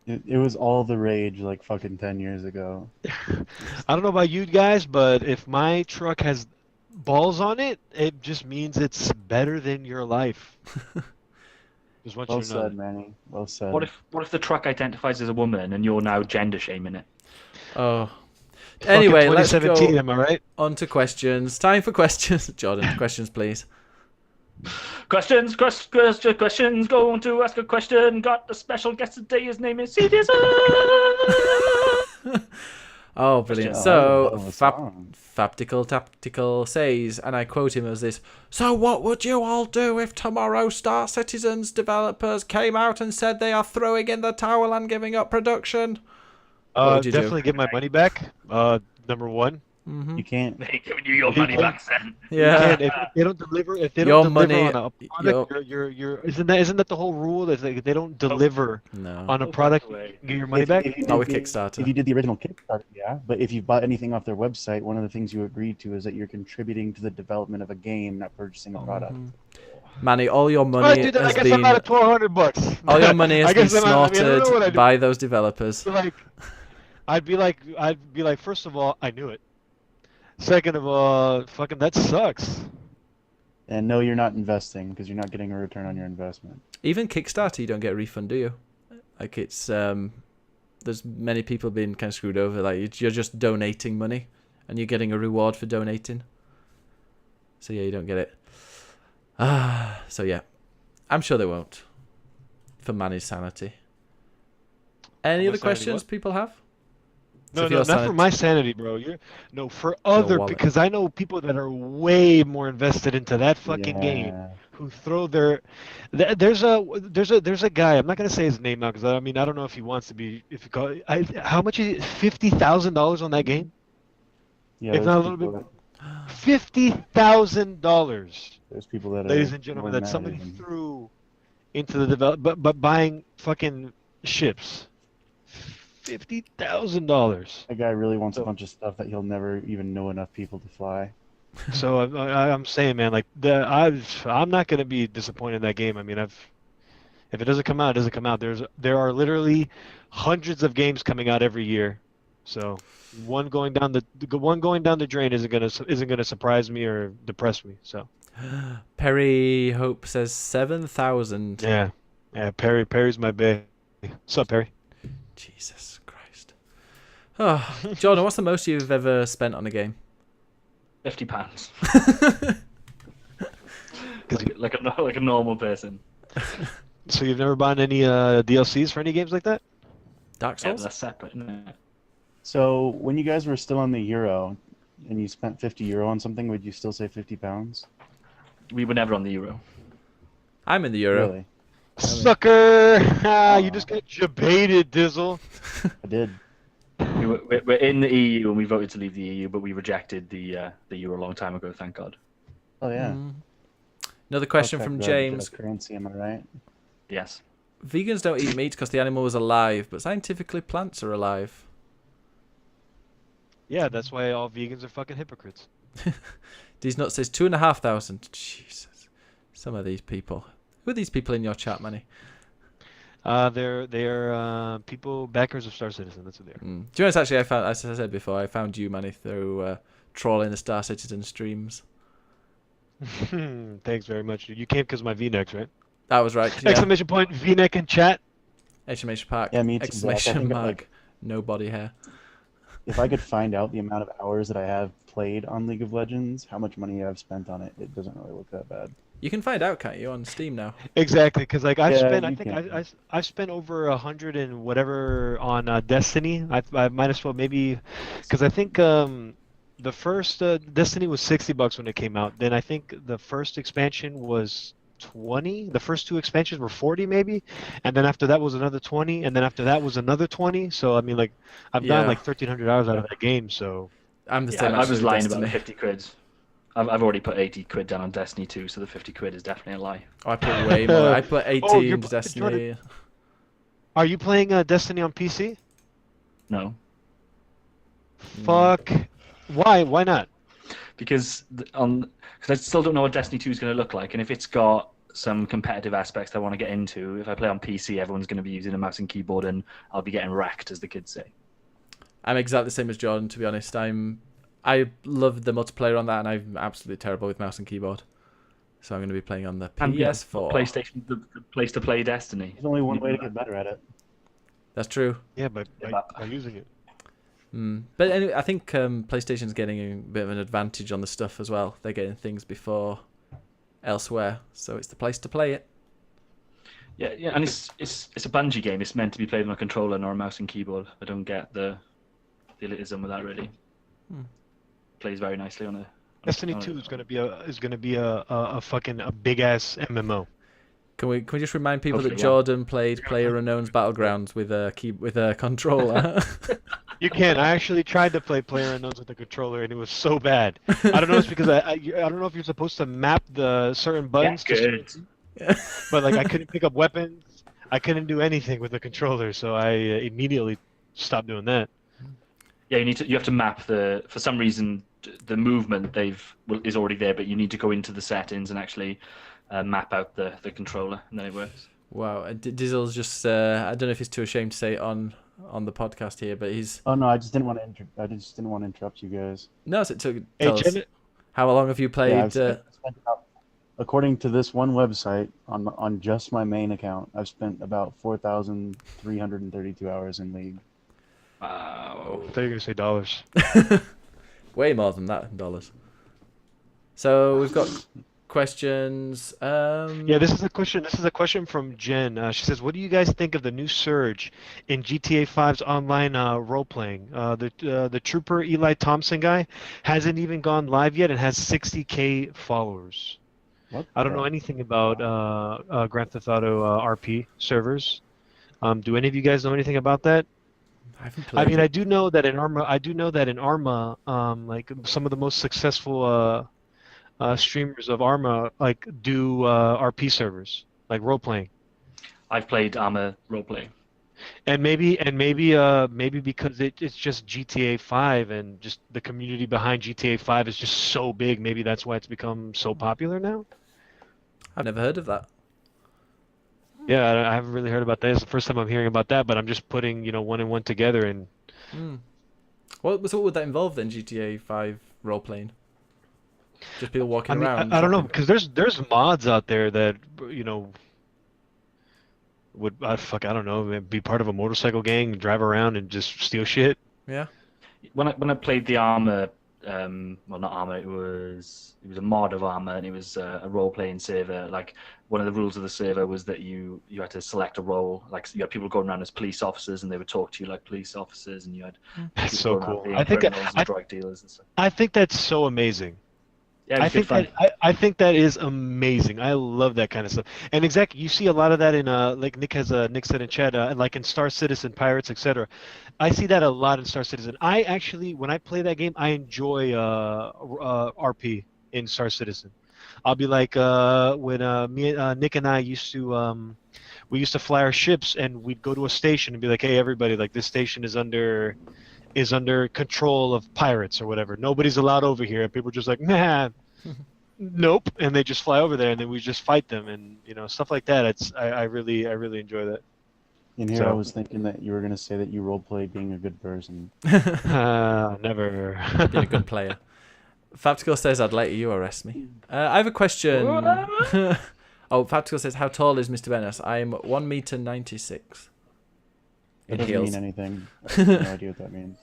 It was all the rage like fucking 10 years ago.
I don't know about you guys, but if my truck has balls on it, it just means it's better than your life. Just want
Well
you to know.
said, Manny. Well said.
What if the truck identifies as a woman and you're now gender shaming it?
Oh.
Fucking
Anyway, let's
2017,
go
am I right?
on to questions. Time for questions. Jordan, questions, please.
Questions. Going to ask a question. Got a special guest today. His name is C. Dizzle.
Oh, brilliant.
Questions.
So,
Oh, song.
Fabtical Tactical says, and I quote him as this: "So what would you all do if tomorrow Star Citizen's developers came out and said they are throwing in the towel and giving up production?" What would you do?
Definitely get my money back. Number one.
Mm-hmm.
You can't.
They giving you your money back, son.
Yeah.
And if they don't deliver, if they
Your
don't deliver
money-
on a product, you're isn't that the whole rule? That like, if they don't deliver
No.
on a product, you get your money back.
If you
Not with
did the-
Kickstarter.
If you did the original Kickstarter, yeah. But if you bought anything off their website, one of the things you agreed to is that you're contributing to the development of a game, not purchasing a product.
Manny, all your
I
money
do that. I
has
guess
been
I'm out of $1,200.
all your money has
I
been
guess I don't know what I
snorted
do.
by those developers.
Like, I'd be like, first of all, I knew it. Second of all, fucking that sucks.
And no, you're not investing because you're not getting a return on your investment.
Even Kickstarter, you don't get a refund, do you? Like it's there's many people being kind of screwed over. Like you're just donating money, and you're getting a reward for donating. So yeah, you don't get it. So yeah, I'm sure they won't. For Manny's sanity. Any other questions people have?
No,
So for
no,
your
not for
sanity-
my sanity, bro. For other,
wallet.
because I know people that are way more invested into that fucking game
Yeah.
who throw their. There's a guy. I'm not gonna say his name now because I mean I don't know if he wants to be. If you call, how much is it? $50,000 on that game?
Yeah,
If
there's
not a little
people
bit.
that-
$50,000,
There's people that
ladies
are
and gentlemen,
more
that
mad
somebody
even.
threw into the develop, but buying fucking ships. $50,000.
That guy really wants a
So-
bunch of stuff that he'll never even know enough people to fly.
So I'm saying, man, like I'm not gonna be disappointed in that game. I mean, if it doesn't come out, it doesn't come out. There are literally hundreds of games coming out every year, so one going down the drain isn't gonna surprise me or depress me. So
Perry Hope says 7,000.
yeah, Perry's my bae. What's up, Perry?
Jesus Christ. Oh, Jordan, what's the most you've ever spent on a game?
£50. like a normal person.
So you've never bought any DLCs for any games like that?
Dark
Yeah,
Souls?
that's separate, isn't it?
So when you guys were still on the euro, and you spent €50 on something, would you still say £50?
We were never on the Euro.
I'm in the Euro.
Really?
Sucker! You just got debated, Dizzle.
I did.
We're in the EU and we voted to leave the EU, but we rejected the Euro a long time ago, thank God.
Oh yeah.
Another question from James.
Currency, am I right?
Yes.
Vegans don't eat meat because the animal was alive, but scientifically plants are alive.
Yeah, that's why all vegans are fucking hypocrites.
These nuts says 2,500. Jesus. Some of these people. Who are these people in your chat, Manny?
They're people backers of Star Citizen. That's what they are.
Do you know what's actually, as I said before, I found you, Manny, through trawling the Star Citizen streams.
Thanks very much. You came because of my V-necks, right?
That was right. Yeah.
Exclamation point V-neck in chat.
Exclamation mark.
Yeah, me too, Zach. I
Exclamation
think
mark.
like-
No body hair.
If I could find out the amount of hours that I have played on League of Legends, how much money I've spent on it, it doesn't really look that bad.
You can find out, can't you, on Steam now?
Exactly, because like I've
Yeah,
spent, I
you
think
can.
I've spent over 100 and whatever on Destiny. I might as well maybe, because I think the first Destiny was $60 when it came out. Then I think the first expansion was 20. The first two expansions were 40 maybe, and then after that was another 20, and then after that was another 20. So I mean, like I've gotten
Yeah.
like 1,300 hours out of that game. So
I'm the
Yeah,
same.
I was
actually,
lying
Destiny.
about the 50 quid. I've already put 80 quid down on Destiny 2, so the 50 quid is definitely a lie.
Oh, I put way more. I put 18
Oh, you're-
into Destiny.
Jordan- are you playing Destiny on PC?
No.
Fuck. Why? Why not?
Because I still don't know what Destiny 2 is going to look like, and if it's got some competitive aspects I want to get into, if I play on PC, everyone's going to be using a mouse and keyboard, and I'll be getting wrecked, as the kids say.
I'm exactly the same as Jordan, to be honest. I love the multiplayer on that, and I'm absolutely terrible with mouse and keyboard. So I'm going to be playing on the
And yeah,
PS4.
PlayStation, the place to play Destiny.
There's only one way to get better at it.
That's true.
Yeah, by using it.
But anyway, I think PlayStation's getting a bit of an advantage on the stuff as well. They're getting things before elsewhere, so it's the place to play it.
Yeah, and it's a Bungie game. It's meant to be played on a controller, not a mouse and keyboard. I don't get the elitism with that really. Plays very nicely on a.
Destiny 2 is gonna be a fucking big ass MMO.
Can we just remind people that
Hopefully, yeah.
Jordan played PlayerUnknown's Battlegrounds with a controller?
You can. I actually tried to play PlayerUnknown's with the controller, and it was so bad. I don't know. It's because I don't know if you're supposed to map the certain buttons,
good.
but like I couldn't pick up weapons. I couldn't do anything with the controller, so I immediately stopped doing that.
Yeah, you have to map for some reason the movement is already there, but you need to go into the settings and actually map out the controller, and then it works.
Wow, Dizzle's just I don't know if he's too ashamed to say it on on the podcast here, but he's
Oh no, I just didn't want to. I just didn't want to interrupt you guys.
no. So tell
Hey,
us,
Jen,
how long have you played?
Yeah, spent about, according to this one website on just my main account, I've spent about 4,332 hours in League.
Wow.
I thought you were gonna say dollars.
Way more than that in dollars. So we've got questions.
Yeah, this is a question. This is a question from Jen. She says, "What do you guys think of the new surge in GTA 5's online role playing? The trooper Eli Thompson guy hasn't even gone live yet and has 60K followers.
What?
I don't know anything about Grand Theft Auto RP servers. Do any of you guys know anything about that?
I haven't
I
played.
mean, I do know that in Arma, like some of the most successful streamers of Arma like do RP servers, like role playing.
I've played Arma roleplay.
And maybe because it's just GTA 5 and just the community behind GTA 5 is just so big, maybe that's why it's become so popular now.
I've never heard of that.
Yeah, I haven't really heard about that. It's the first time I'm hearing about that, but I'm just putting, one and one together and
What would that involve then? GTA 5 role playing? Just people walking
I mean,
around.
I don't know, because there's mods out there that, would I don't know, be part of a motorcycle gang, drive around and just steal shit.
Yeah.
When I played the Arma, well, not Arma, it was a mod of Arma, and it was a role-playing server. Like, one of the rules of the server was that you had to select a role. Like, you had people going around as police officers, and they would talk to you like police officers, and you had
That's
people
so
going around
cool.
being
I think
criminals and drug dealers and stuff.
I think that's so amazing.
Yeah, it was good fun.
I think that is amazing. I love that kind of stuff. And exactly, you see a lot of that in like Nick said in chat, like in Star Citizen, Pirates, etc. I see that a lot in Star Citizen. I actually, when I play that game, I enjoy RP in Star Citizen. I'll be like when Nick and I used to we used to fly our ships and we'd go to a station and be like, hey everybody, like this station is under control of pirates or whatever. Nobody's allowed over here. And people are just like, nah, nope. And they just fly over there and then we just fight them and stuff like that. I really enjoy that.
In here,
So-
I was thinking that you were gonna say that you roleplay being a good person.
Never.
Being a good player. Faptical says, I'd let you arrest me. I have a question. Oh, Faptical says, how tall is Mr. Bennis? I'm 1m96.
That
In
doesn't
heels.
mean anything. I have no idea what that means.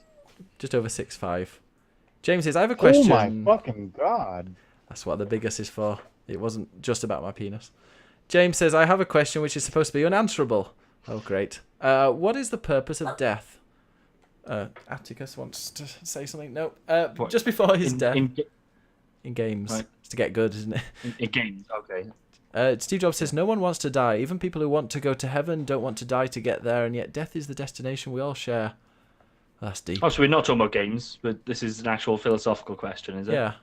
Just over 6'5". James says, I have a question.
Oh my fucking god!
That's what the biggest is for. It wasn't just about my penis. James says, I have a question which is supposed to be unanswerable. Oh, great. What is the purpose of death? Atticus wants to say something. No. Just before his death. In games.
Right.
It's to get good, isn't it?
In games, okay.
Steve Jobs says, no one wants to die. Even people who want to go to heaven don't want to die to get there, and yet death is the destination we all share. That's deep.
Oh, so we're not talking about games, but this is an actual philosophical question, is it?
Yeah.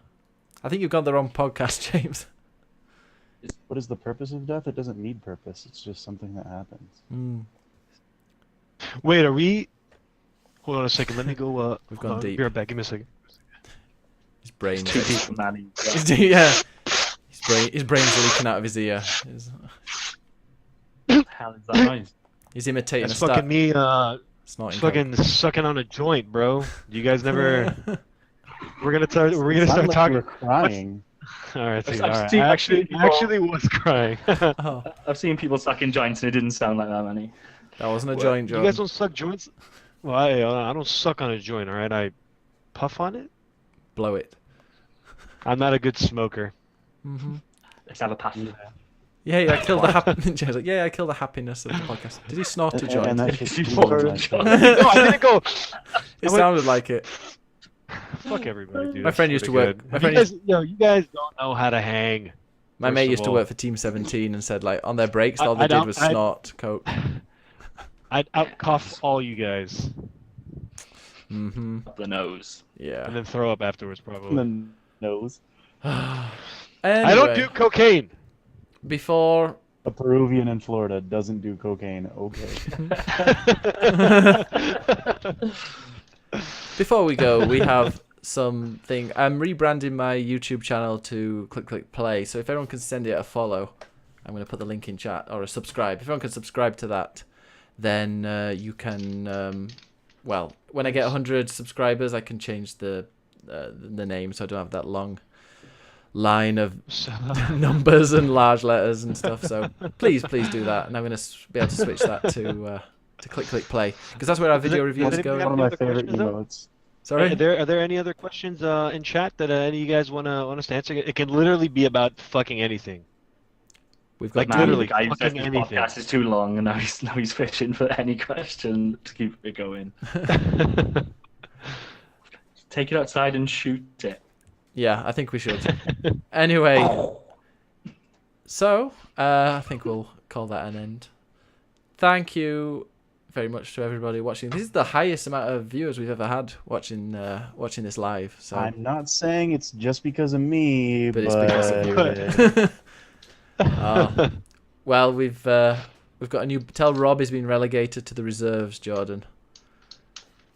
I think you've got the wrong podcast, James.
What is the purpose of death? It doesn't need purpose. It's just something that happens.
Wait, are we? Hold on a second. Let me go.
We've
hold
gone
on,
deep.
Be right back. Give me a second.
His brain's
Too deep for Manny.
yeah. His brain's leaking out of his ear.
What the hell is that noise?
He's imitating
That's
a
fucking me.
snorting
Fucking sucking on a joint, bro. You guys never. We're gonna start. We're gonna start
Sounded like
talking.
you were crying.
All right.
I've
All right.
seen-
I
I've seen people-
actually was crying.
Oh,
I've seen people sucking joints and it didn't sound like that, Manny.
that wasn't a joint,
You
John.
guys don't suck joints? Well, I don't suck on a joint. All right. I puff on it.
Blow it.
I'm not a good smoker.
Let's have a pass.
Yeah, I killed the happiness. Like, yeah, I killed the happiness of the podcast. Did he snort a joint?
And that shit's
You
cool,
fucking
like,
joint.
No, I didn't go.
It sounded like it.
Fuck everybody, dude.
My friend used to work. My friend
You guys don't know how to hang.
My
First
mate
of
used to
all.
work for Team 17 and said, like, on their breaks, all
I
they did was snort coke.
I'd out cough all you guys
Up the nose.
Yeah.
and then throw up afterwards, probably.
the nose.
I don't do cocaine.
Before
A Peruvian in Florida doesn't do cocaine. Okay.
Before we go, we have something. I'm rebranding my YouTube channel to Click Play, so if everyone can send it a follow, I'm going to put the link in chat, or a subscribe. If everyone can subscribe to that, then you can. Well, when I get 100 subscribers, I can change the name, so I don't have that long line of numbers and large letters and stuff. So please do that, and I'm going to be able to switch that to click play, because that's where our video reviews go.
One of my favorite emotes.
Sorry.
Are there any other questions in chat that any of you guys want us to answer? It can literally be about fucking anything.
We've got
Like, literally,
the guy who says
fucking
this
anything.
podcast is too long, and now he's fishing for any question to keep it going. Take it outside and shoot it.
Yeah, I think we should. Anyway, so I think we'll call that an end. Thank you very much to everybody watching. This is the highest amount of viewers we've ever had watching this live. So
I'm not saying it's just because of me,
but it's because of you. Well, we've got a new. Tell Rob he's been relegated to the reserves, Jordan.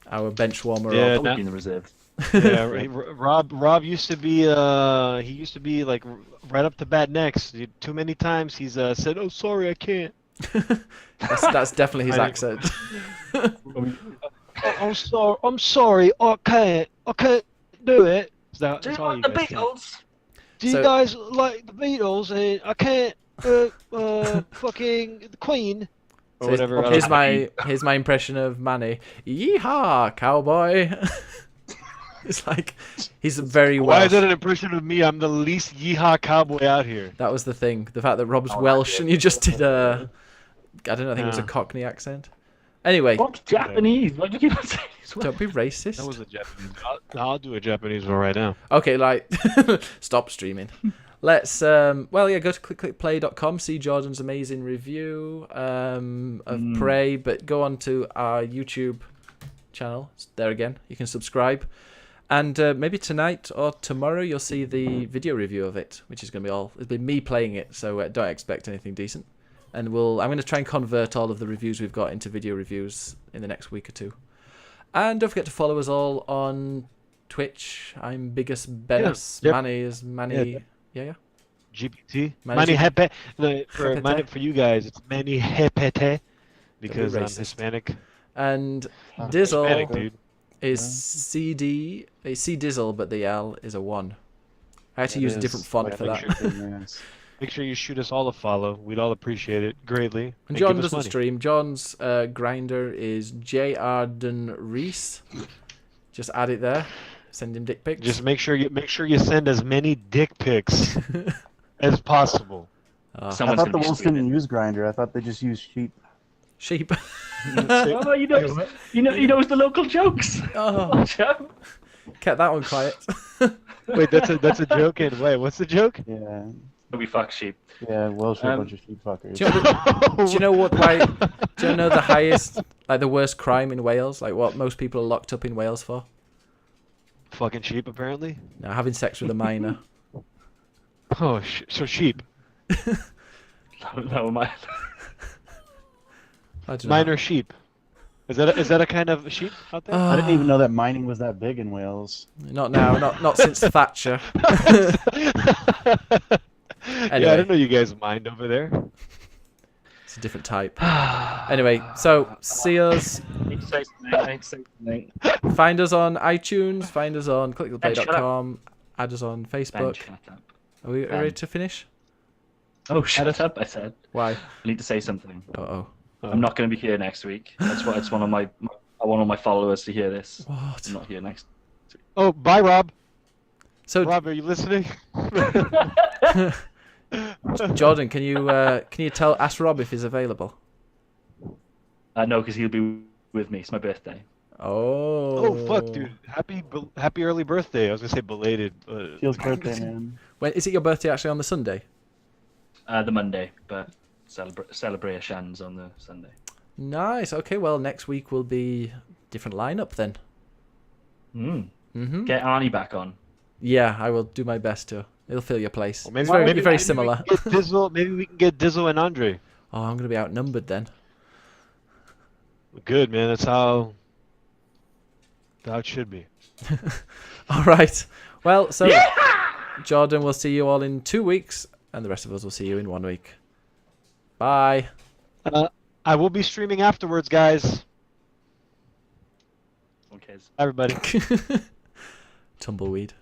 Our bench warmer.
Yeah,
Rob.
In the reserve.
Yeah, Rob used to be he used to be like right up to bat next. Too many times he's said, "Oh, sorry, I can't."
that's definitely his accent.
I'm sorry, I can't do it.
Do you like the Beatles?
Do you guys like the Beatles? And I can't fucking the Queen. Or
So
whatever.
here's my impression of Manny. Yeehaw, cowboy. It's like he's very Welsh.
Why is that an impression of me? I'm the least yeehaw cowboy out here.
That was the thing. The fact that Rob's Welsh and you just did I don't know, I think it was a Cockney accent. Anyway.
What's Japanese? Why do you keep on saying this?
Don't be racist.
That was a Japanese. I'll do a Japanese one right now.
Okay, like, stop streaming. Let's, go to clickplay.com, see Jordan's amazing review of Prey, but go on to our YouTube channel. It's there again. You can subscribe. And maybe tonight or tomorrow you'll see the video review of it, which is going to be it'll be me playing it, so don't expect anything decent. And I'm going to try and convert all of the reviews we've got into video reviews in the next week or two. And don't forget to follow us all on Twitch. I'm Biggest Bennis.
Yep.
Manny is Manny. Yeah.
GPT.
Manny
Hepe. For you guys, it's Manny Hepete because I'm
racist.
Hispanic.
And
Hispanic,
Dizzle
dude.
is CD. It's C Dizzle, but the L is a 1. I had to use a different font for that.
Make sure you shoot us all a follow. We'd all appreciate it greatly.
And John
give us
doesn't
money.
stream. John's grinder is J. Arden Reese. Just add it there. Send him dick pics.
Just make sure you send as many dick pics as possible.
I thought the wolves didn't use grinder. I thought they just used sheep.
Sheep.
Oh, he knows the local jokes.
Oh,
Joe.
kept that one quiet.
Wait, that's a joke. And wait, what's the joke?
Yeah.
We fuck sheep.
Yeah, Welsh are a bunch of sheep fuckers.
Do you know what? Do you know the highest, like the worst crime in Wales? Like what most people are locked up in Wales for?
Fucking sheep, apparently.
No, having sex with a minor.
Oh, so sheep.
No, my.
I don't know.
Minor sheep. Is that a kind of sheep out there?
I didn't even know that mining was that big in Wales.
Not now. Not since Thatcher. Anyway.
Yeah, I didn't know you guys mined over there.
It's a different type. Anyway, so see us.
I need to say something.
Find us on iTunes. Find us on clicktheplay.com. Add us on
Ben,
Facebook.
shut up.
Are we ready to finish?
Oh, shut up! I said.
Why?
I need to say something.
Uh-oh.
I'm not going to be here next week. That's why it's one of my. I want all my followers to hear this.
What?
I'm not here next.
Oh, bye, Rob.
So,
Rob, are you listening?
Jordan, can you ask Rob if he's available?
No, because he'll be with me. It's my birthday.
Oh.
Oh, fuck, dude. Happy early birthday. I was going to say belated.
Feels birthday, man.
When is it your birthday actually on the Sunday?
The Monday, but celebrations on the Sunday.
Nice. Okay, well, next week will be different lineup then.
Get Arnie back on.
Yeah, I will do my best to. It'll fill your place.
Well,
It's very similar.
Maybe we can get Dizzle and Andre.
Oh, I'm going to be outnumbered then.
Good, man. That's how it should be.
All right. Well, so Jordan, we'll see you all in 2 weeks, and the rest of us will see you in 1 week. Bye.
I will be streaming afterwards, guys.
Okay.
Everybody.
Tumbleweed.